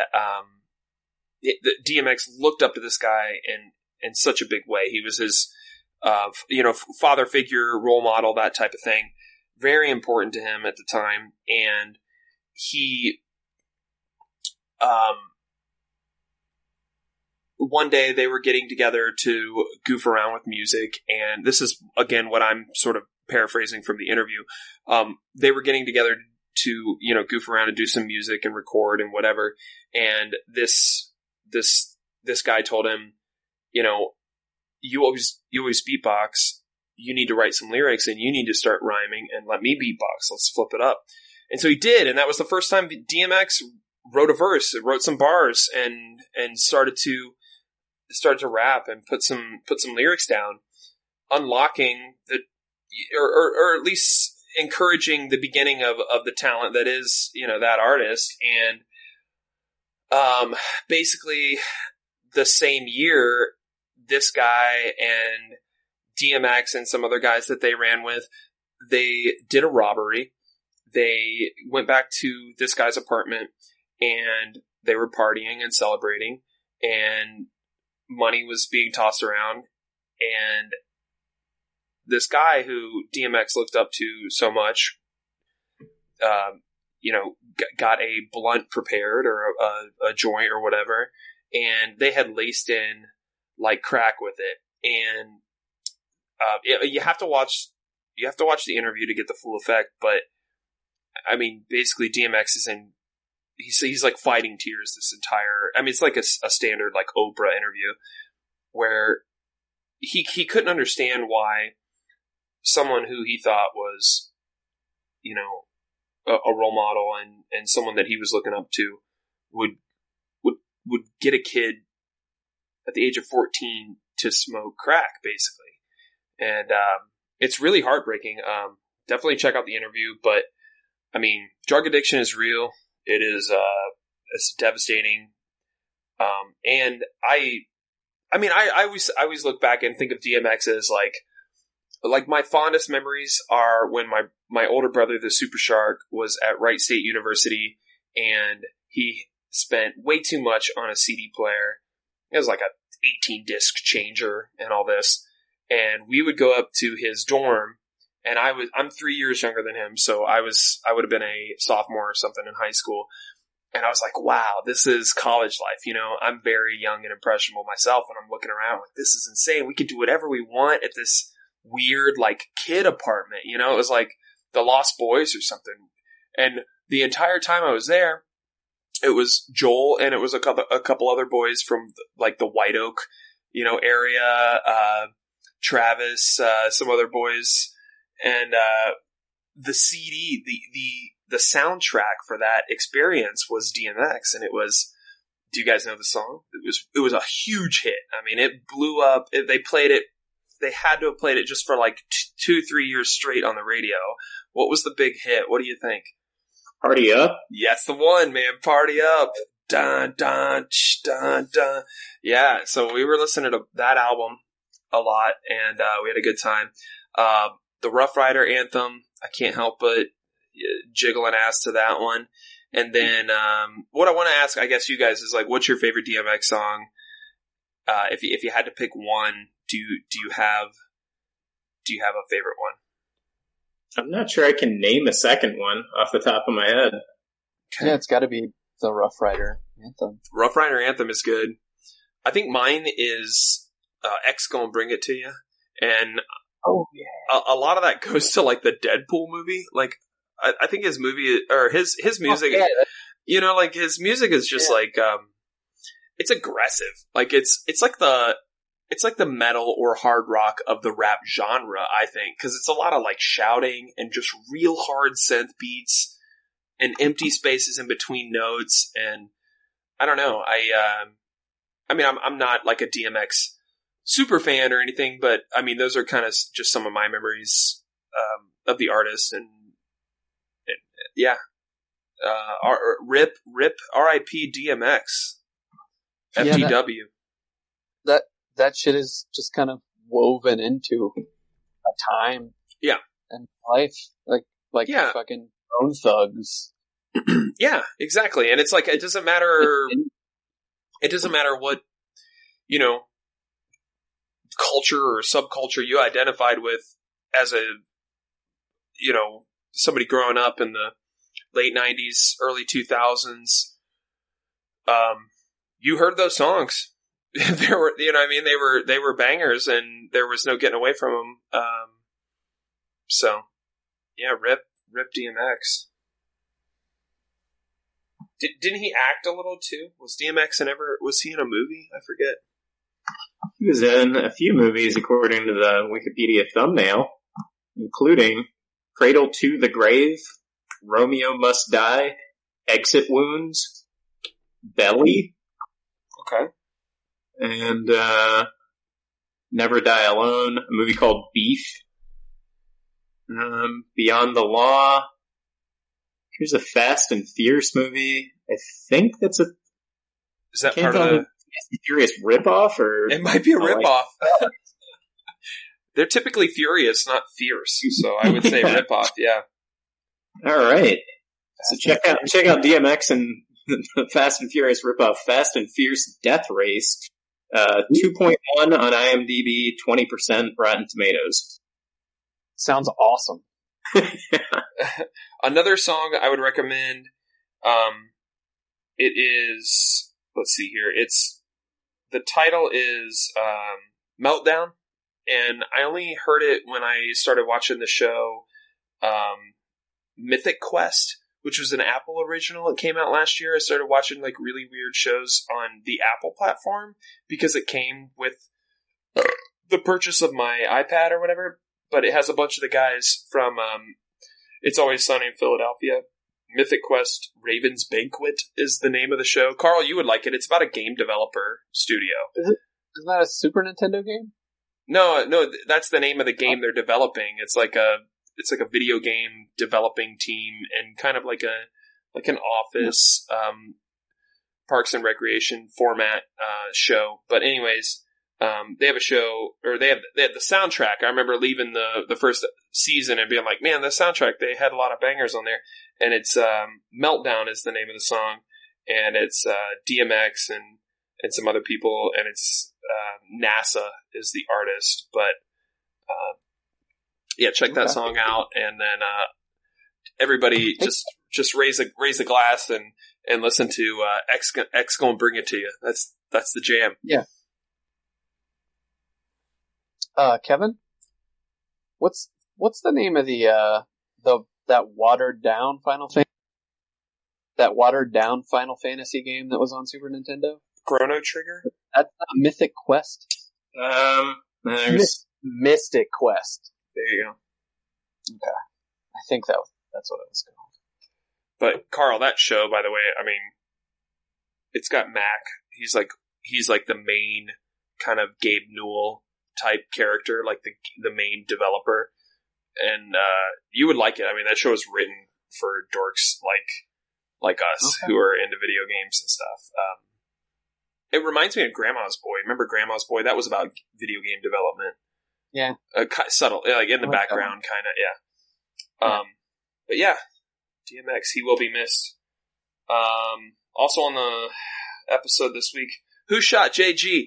DMX looked up to this guy in such a big way. He was his father figure, role model, that type of thing. Very important to him at the time. And he, one day they were getting together to goof around with music. And this is, again, what I'm sort of paraphrasing from the interview. They were getting together to, goof around and do some music and record and whatever. And this guy told him, you always beatbox. You need to write some lyrics and you need to start rhyming and let me beatbox. Let's flip it up. And so he did. And that was the first time DMX wrote a verse, wrote some bars, and started to rap and put some lyrics down, unlocking or at least encouraging the beginning of the talent that is, that artist. And basically the same year, this guy and DMX and some other guys that they ran with, they did a robbery. They went back to this guy's apartment and they were partying and celebrating, and money was being tossed around. And this guy who DMX looked up to so much, got a blunt prepared or a joint or whatever, and they had laced in like crack with it. And you have to watch the interview to get the full effect. But I mean, basically DMX is he's like fighting tears this entire, it's like a standard like Oprah interview where he couldn't understand why someone who he thought was, a role model and someone that he was looking up to would get a kid at the age of 14 to smoke crack, basically. And it's really heartbreaking. Definitely check out the interview. But drug addiction is real. It is it's devastating. And I always look back and think of DMX as like my fondest memories are when my older brother, the Super Shark, was at Wright State University, and he spent way too much on a CD player. It was like a 18 disc changer and all this. And we would go up to his dorm, and I'm 3 years younger than him. So I would have been a sophomore or something in high school. And I was like, wow, this is college life. I'm very young and impressionable myself. And I'm looking around like, this is insane. We can do whatever we want at this weird, like, kid apartment. It was like the Lost Boys or something. And the entire time I was there, it was Joel and it was a couple other boys from like the White Oak, area, Travis, some other boys, and the CD, the soundtrack for that experience was DMX, and it was. Do you guys know the song? It was a huge hit. It blew up. They played it. They had to have played it just for like 2-3 years straight on the radio. What was the big hit? What do you think? Party Up? Yeah, that's the one, man. Party Up. Dun, dun, dun, dun. Yeah, so we were listening to that album a lot, and we had a good time. The Rough Rider anthem, I can't help but jiggle an ass to that one. And then what I want to ask, I guess you guys, is like, what's your favorite DMX song? If you had to pick one, do you have a favorite one? I'm not sure I can name a second one off the top of my head. Okay. Yeah, it's got to be the Rough Rider anthem. Rough Rider anthem is good. I think mine is X Gon' Bring It To You. And a lot of that goes to like the Deadpool movie. Like I think his movie or his music You know, like his music is just like it's aggressive. Like it's like the metal or hard rock of the rap genre, I think, because it's a lot of like shouting and just real hard synth beats and empty spaces in between notes. And I don't know. I mean, I'm not like a DMX super fan or anything, but I mean, those are kind of just some of my memories of the artist. And yeah, RIP DMX, FTW. That shit is just kind of woven into a time, and life, like fucking Bone Thugs. Yeah, exactly. And it's like it doesn't matter. It doesn't matter what culture or subculture you identified with as a somebody growing up in the late 90s, early 2000s. You heard those songs. There were, they were bangers, and there was no getting away from them. So, yeah, rip DMX. Didn't he act a little too? Was DMX was he in a movie? I forget. He was in a few movies, according to the Wikipedia thumbnail, including Cradle to the Grave, Romeo Must Die, Exit Wounds, Belly. Okay. And Never Die Alone, a movie called Beef. Beyond the Law. Here's a Fast and Fierce movie. I think that's Is that part of the Fast and Furious ripoff? Or it might be a ripoff. They're typically furious, not fierce. So I would say ripoff. Yeah. All right. So check out DMX and the Fast and Furious ripoff, Fast and Fierce Death Race. 2.1 on IMDb, 20% Rotten Tomatoes. Sounds awesome. Another song I would recommend, it is, let's see here, the title is Meltdown, and I only heard it when I started watching the show Mythic Quest, which was an Apple original. It came out last year. I started watching like really weird shows on the Apple platform because it came with the purchase of my iPad or whatever. But it has a bunch of the guys from It's Always Sunny in Philadelphia. Mythic Quest Raven's Banquet is the name of the show. Carl, you would like it. It's about a game developer studio. Isn't that a Super Nintendo game? No, that's the name of the game they're developing. It's like a video game developing team, and kind of like an Office, Parks and Recreation format show. But anyways, they have a show, or they have the soundtrack. I remember leaving the first season and being like, man, the soundtrack, they had a lot of bangers on there. And it's Meltdown is the name of the song, and it's DMX and some other people, and it's NASA is the artist. But yeah, check that song out, and then everybody just raise a glass and listen to X gonna bring it to you. That's the jam. Yeah. Kevin, what's the name of that watered down Final Fantasy game that was on Super Nintendo? Chrono Trigger? That's not Mythic Quest. There's Mystic Quest. There you go. Okay. I think that's what it was called. But Carl, that show, by the way, I mean, it's got Mac. He's like the main kind of Gabe Newell type character, like the main developer. And you would like it. I mean, that show is written for dorks like us who are into video games and stuff. It reminds me of Grandma's Boy. Remember Grandma's Boy? That was about video game development. Yeah. Subtle, like in the background, kind of, yeah. But yeah, DMX, he will be missed. Also on the episode this week, Who Shot JG?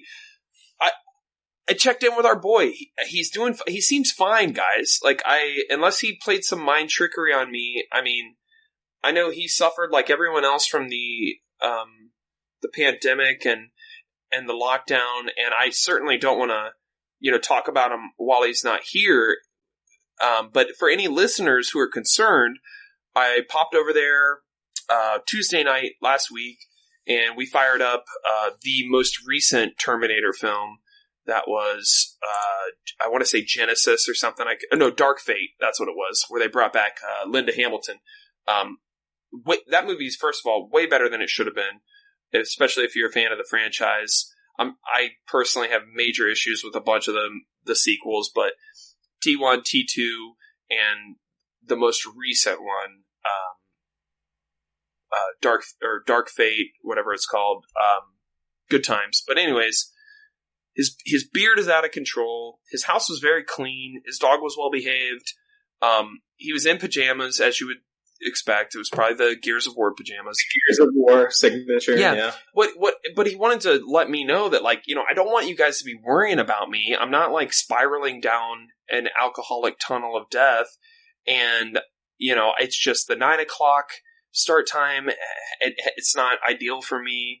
I checked in with our boy. He seems fine, guys. Like, unless he played some mind trickery on me, I mean, I know he suffered like everyone else from the pandemic and the lockdown, and I certainly don't want to, talk about him while he's not here. But for any listeners who are concerned, I popped over there Tuesday night last week, and we fired up the most recent Terminator film. That was, I want to say Genesis or something. No, Dark Fate. That's what it was, where they brought back Linda Hamilton. That movie is, first of all, way better than it should have been, especially if you're a fan of the franchise. I personally have major issues with a bunch of the sequels, but T1, T2, and the most recent one, Dark Fate, whatever it's called, good times. But anyways, his beard is out of control. His house was very clean. His dog was well behaved. He was in pajamas, as you would expect. It was probably the Gears of War pajamas. Gears of War signature. Yeah. But he wanted to let me know that, like, I don't want you guys to be worrying about me. I'm not like spiraling down an alcoholic tunnel of death. And, it's just the 9 o'clock start time. It's not ideal for me.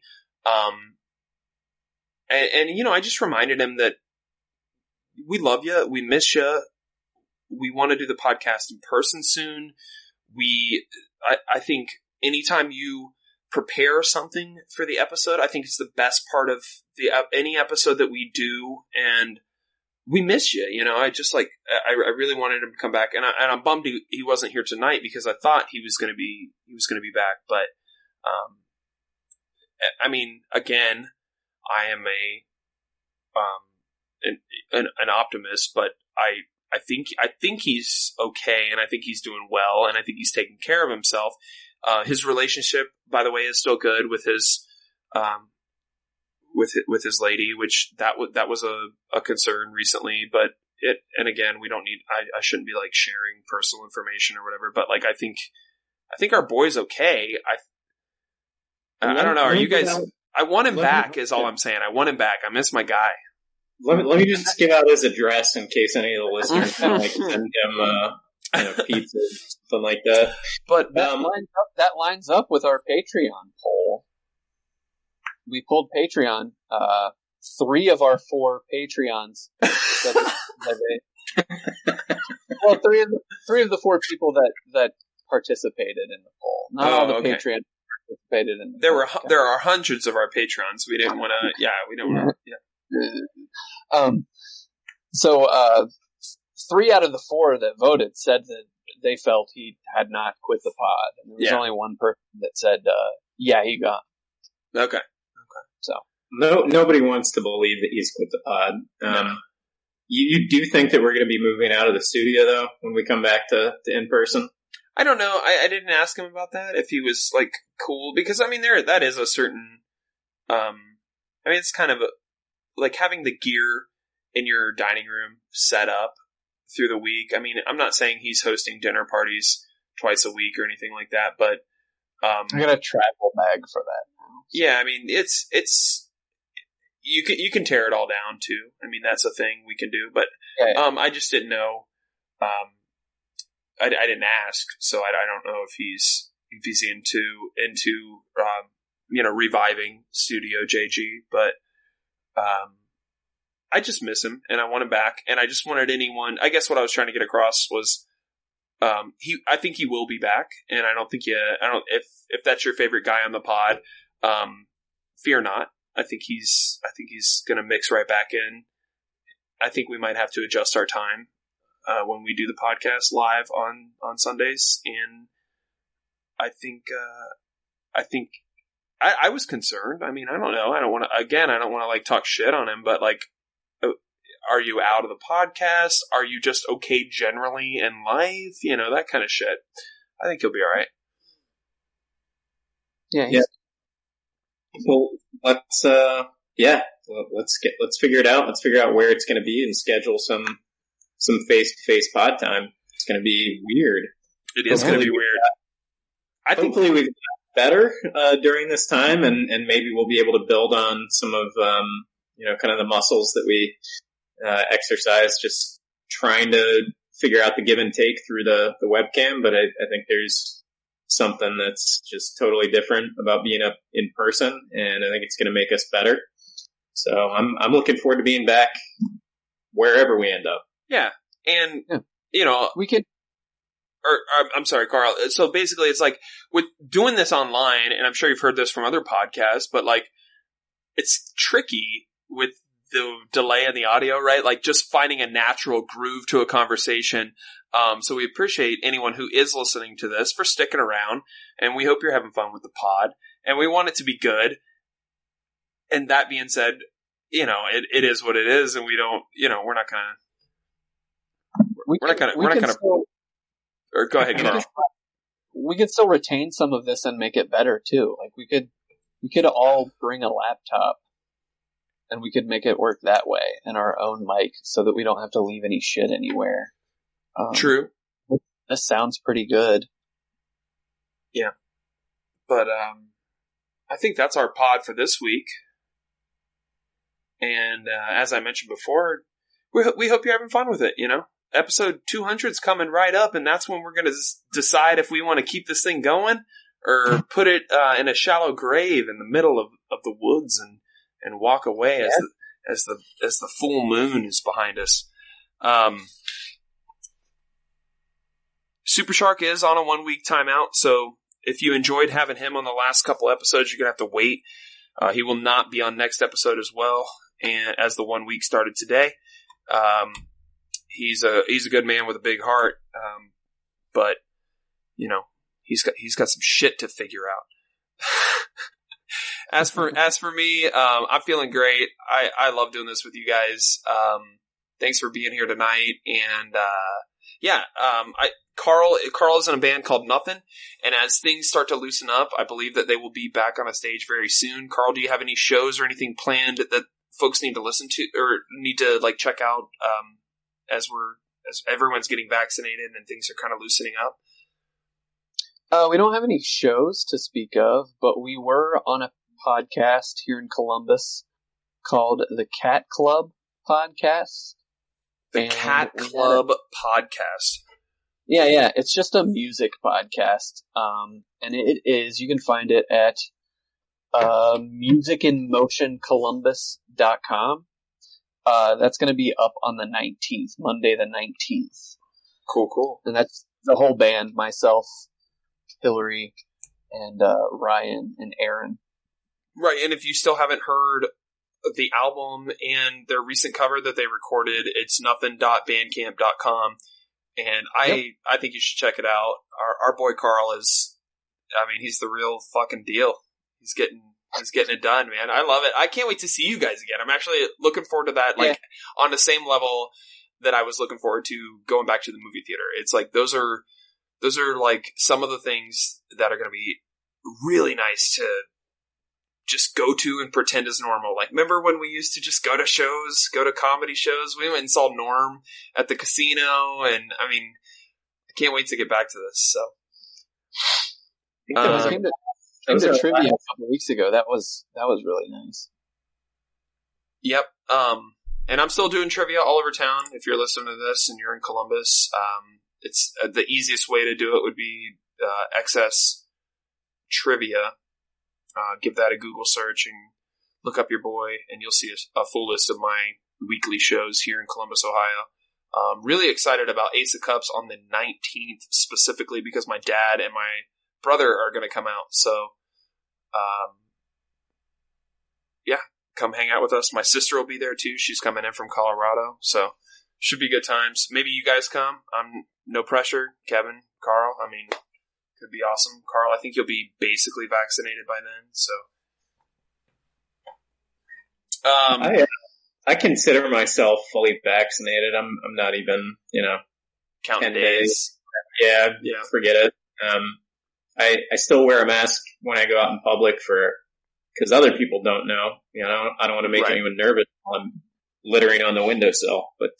And I just reminded him that we love you. We miss you. We want to do the podcast in person soon. I think anytime you prepare something for the episode, I think it's the best part of any episode that we do. And we miss you. I just I really wanted him to come back, and I'm bummed he wasn't here tonight because I thought he was going to be back. But again, I am an optimist, but I think he's okay, and I think he's doing well, and I think he's taking care of himself. His relationship, by the way, is still good with his with his lady, which that was a concern recently. But and again, we don't need. I shouldn't be sharing personal information or whatever. But I think our boy's okay. I don't know. Are you guys? I want him back. Is all I'm saying. I want him back. I miss my guy. Let me just give out his address in case any of the listeners can send him pizza, something like that. But that lines up with our Patreon poll. We pulled Patreon. 3 of our 4 Patreons. Well, three of the 4 people that participated in the poll. Not all the Patreon participated in the poll. There are hundreds of our Patrons. We didn't want to. Yeah, we didn't want to. Yeah. So 3 out of the 4 that voted said that they felt he had not quit the pod, and there was only one person that said, "Yeah, he got." Okay. So nobody wants to believe that he's quit the pod. No. You do think that we're going to be moving out of the studio though when we come back to in person? I don't know. I didn't ask him about that if he was cool, because that is a certain. It's kind of having the gear in your dining room set up through the week. I'm not saying he's hosting dinner parties twice a week or anything like that, but I got a travel bag for that now. Yeah, it's you can tear it all down too. That's a thing we can do, but I just didn't know. I didn't ask, so I don't know if he's into reviving Studio JG, but I just miss him and I want him back, and I just wanted anyone. I guess what I was trying to get across was I think he will be back, and I don't think if that's your favorite guy on the pod, fear not. I think he's going to mix right back in. I think we might have to adjust our time when we do the podcast live on Sundays, and I think I was concerned. I don't know. I don't want to talk shit on him, but are you out of the podcast? Are you just okay generally in life? That kind of shit. I think he'll be all right. Yeah. Well, let's figure it out. Let's figure out where it's going to be and schedule some face-to-face pod time. It's going to be weird. It is going to be weird. Hopefully we get better during this time, and maybe we'll be able to build on some of kind of the muscles that we exercise, just trying to figure out the give and take through the webcam. But I think there's something that's just totally different about being up in person, and I think it's going to make us better. So I'm looking forward to being back wherever we end up. Yeah, and we could. I'm sorry, Carl. So basically, it's like with doing this online, and I'm sure you've heard this from other podcasts, but like it's tricky with the delay in the audio, right? Like just finding a natural groove to a conversation. So we appreciate anyone who is listening to this for sticking around, and we hope you're having fun with the pod, and we want it to be good. And that being said, it is what it is, and we don't, we're not gonna. Or go ahead, Carl. We could still retain some of this and make it better too. Like we could all bring a laptop and we could make it work that way and our own mic so that we don't have to leave any shit anywhere. True. This sounds pretty good. Yeah. But I think that's our pod for this week. And as I mentioned before, we hope you're having fun with it, Episode 200 is coming right up, and that's when we're going to decide if we want to keep this thing going or put it in a shallow grave in the middle of the woods and walk away as the full moon is behind us. Super Shark is on a 1-week timeout, so if you enjoyed having him on the last couple episodes, you're going to have to wait. He will not be on next episode as well, and as the 1 week started today. He's a good man with a big heart, but he's got some shit to figure out. As for me, I'm feeling great. I love doing this with you guys. Thanks for being here tonight, and Carl is in a band called Nothing, and as things start to loosen up, I believe that they will be back on a stage very soon. Carl, do you have any shows or anything planned that folks need to listen to or need to check out? As everyone's getting vaccinated and things are kind of loosening up? We don't have any shows to speak of, but we were on a podcast here in Columbus called the Cat Club Podcast. The Cat Club Podcast. Yeah. It's just a music podcast. And it is, you can find it at musicinmotioncolumbus.com. That's going to be up on the 19th, Monday the 19th. Cool. And that's the whole band, myself, Hillary, and Ryan, and Aaron. Right, and if you still haven't heard the album and their recent cover that they recorded, it's nothing.bandcamp.com. And I think you should check it out. Our boy Carl he's the real fucking deal. He's getting it done, man. I love it. I can't wait to see you guys again. I'm actually looking forward to that, on the same level that I was looking forward to going back to the movie theater. It's like those are like some of the things that are going to be really nice to just go to and pretend is normal. Like, remember when we used to just go to comedy shows? We went and saw Norm at the casino, and I can't wait to get back to this. So, came to trivia a couple weeks ago. That was really nice. Yep. And I'm still doing trivia all over town. If you're listening to this and you're in Columbus, it's the easiest way to do it would be XS Trivia. Give that a Google search and look up your boy, and you'll see a full list of my weekly shows here in Columbus, Ohio. Really excited about Ace of Cups on the 19th specifically because my dad and my brother are going to come out. So, come hang out with us. My sister will be there too. She's coming in from Colorado. So should be good times. Maybe you guys come. I'm no pressure. Kevin, Carl, could be awesome. Carl, I think you'll be basically vaccinated by then. So, I consider myself fully vaccinated. I'm not even, counting days. Yeah, forget it. I still wear a mask when I go out in public because other people don't know. I don't want to make anyone nervous while I'm littering on the windowsill. But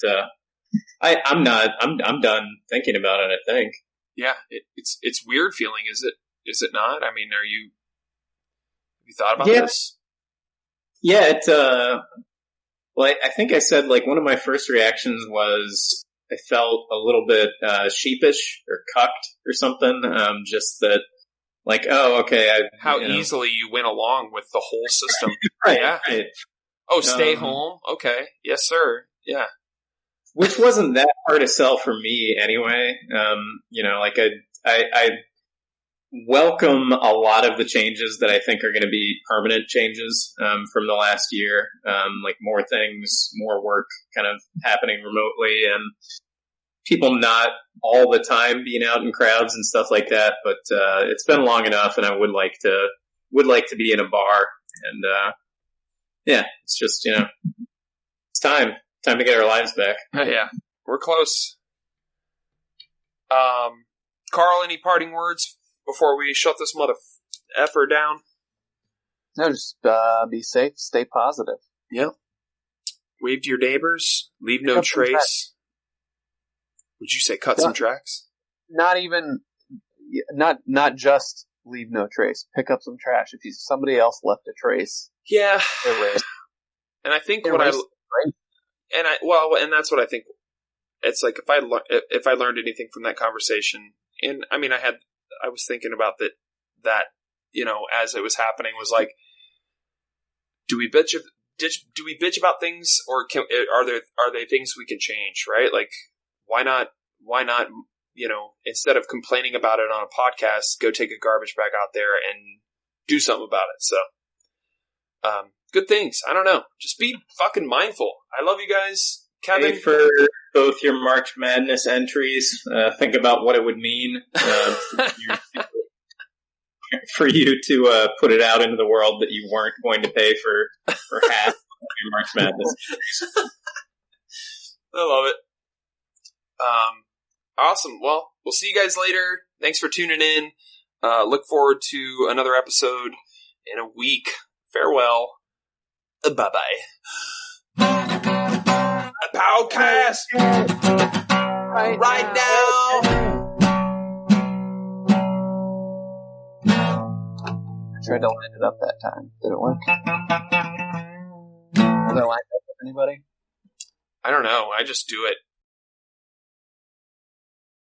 I'm done thinking about it, I think. Yeah, it's weird feeling, is it not? Have you thought about this? Yeah, I think I said, one of my first reactions was I felt a little bit sheepish or cucked or something. Just that, oh, okay. How easily you went along with the whole system. Right, yeah. Right. Oh, stay home? Okay. Yes, sir. Yeah. which wasn't that hard to sell for me anyway. Like I welcome a lot of the changes that I think are going to be permanent changes from the last year, like more things, more work kind of happening remotely, and people not all the time being out in crowds and stuff like that. But it's been long enough, and I would like to be in a bar, and it's just it's time to get our lives back. Yeah, we're close. Carl, any parting words before we shut this mother effer down? No, just be safe, stay positive. Yep. Wave to your neighbors. Leave no trace. Would you say cut some tracks? Not just leave no trace. Pick up some trash. If somebody else left a trace, yeah. Erase. And I think and that's what I think. It's like if I learned anything from that conversation, and I mean, I was thinking about that as it was happening, was like, do we bitch about things, or are they things we can change, right? Like, why not, instead of complaining about it on a podcast, go take a garbage bag out there and do something about it. So, good things. I don't know. Just be fucking mindful. I love you guys. Kevin, pay for both your March Madness entries. Think about what it would mean for you to put it out into the world that you weren't going to pay for half of your March Madness entries. I love it. Awesome. Well, we'll see you guys later. Thanks for tuning in. Look forward to another episode in a week. Farewell. Bye-bye. A podcast right now. I tried to line it up that time. Did it work? Was I lined up with anybody? I don't know. I just do it.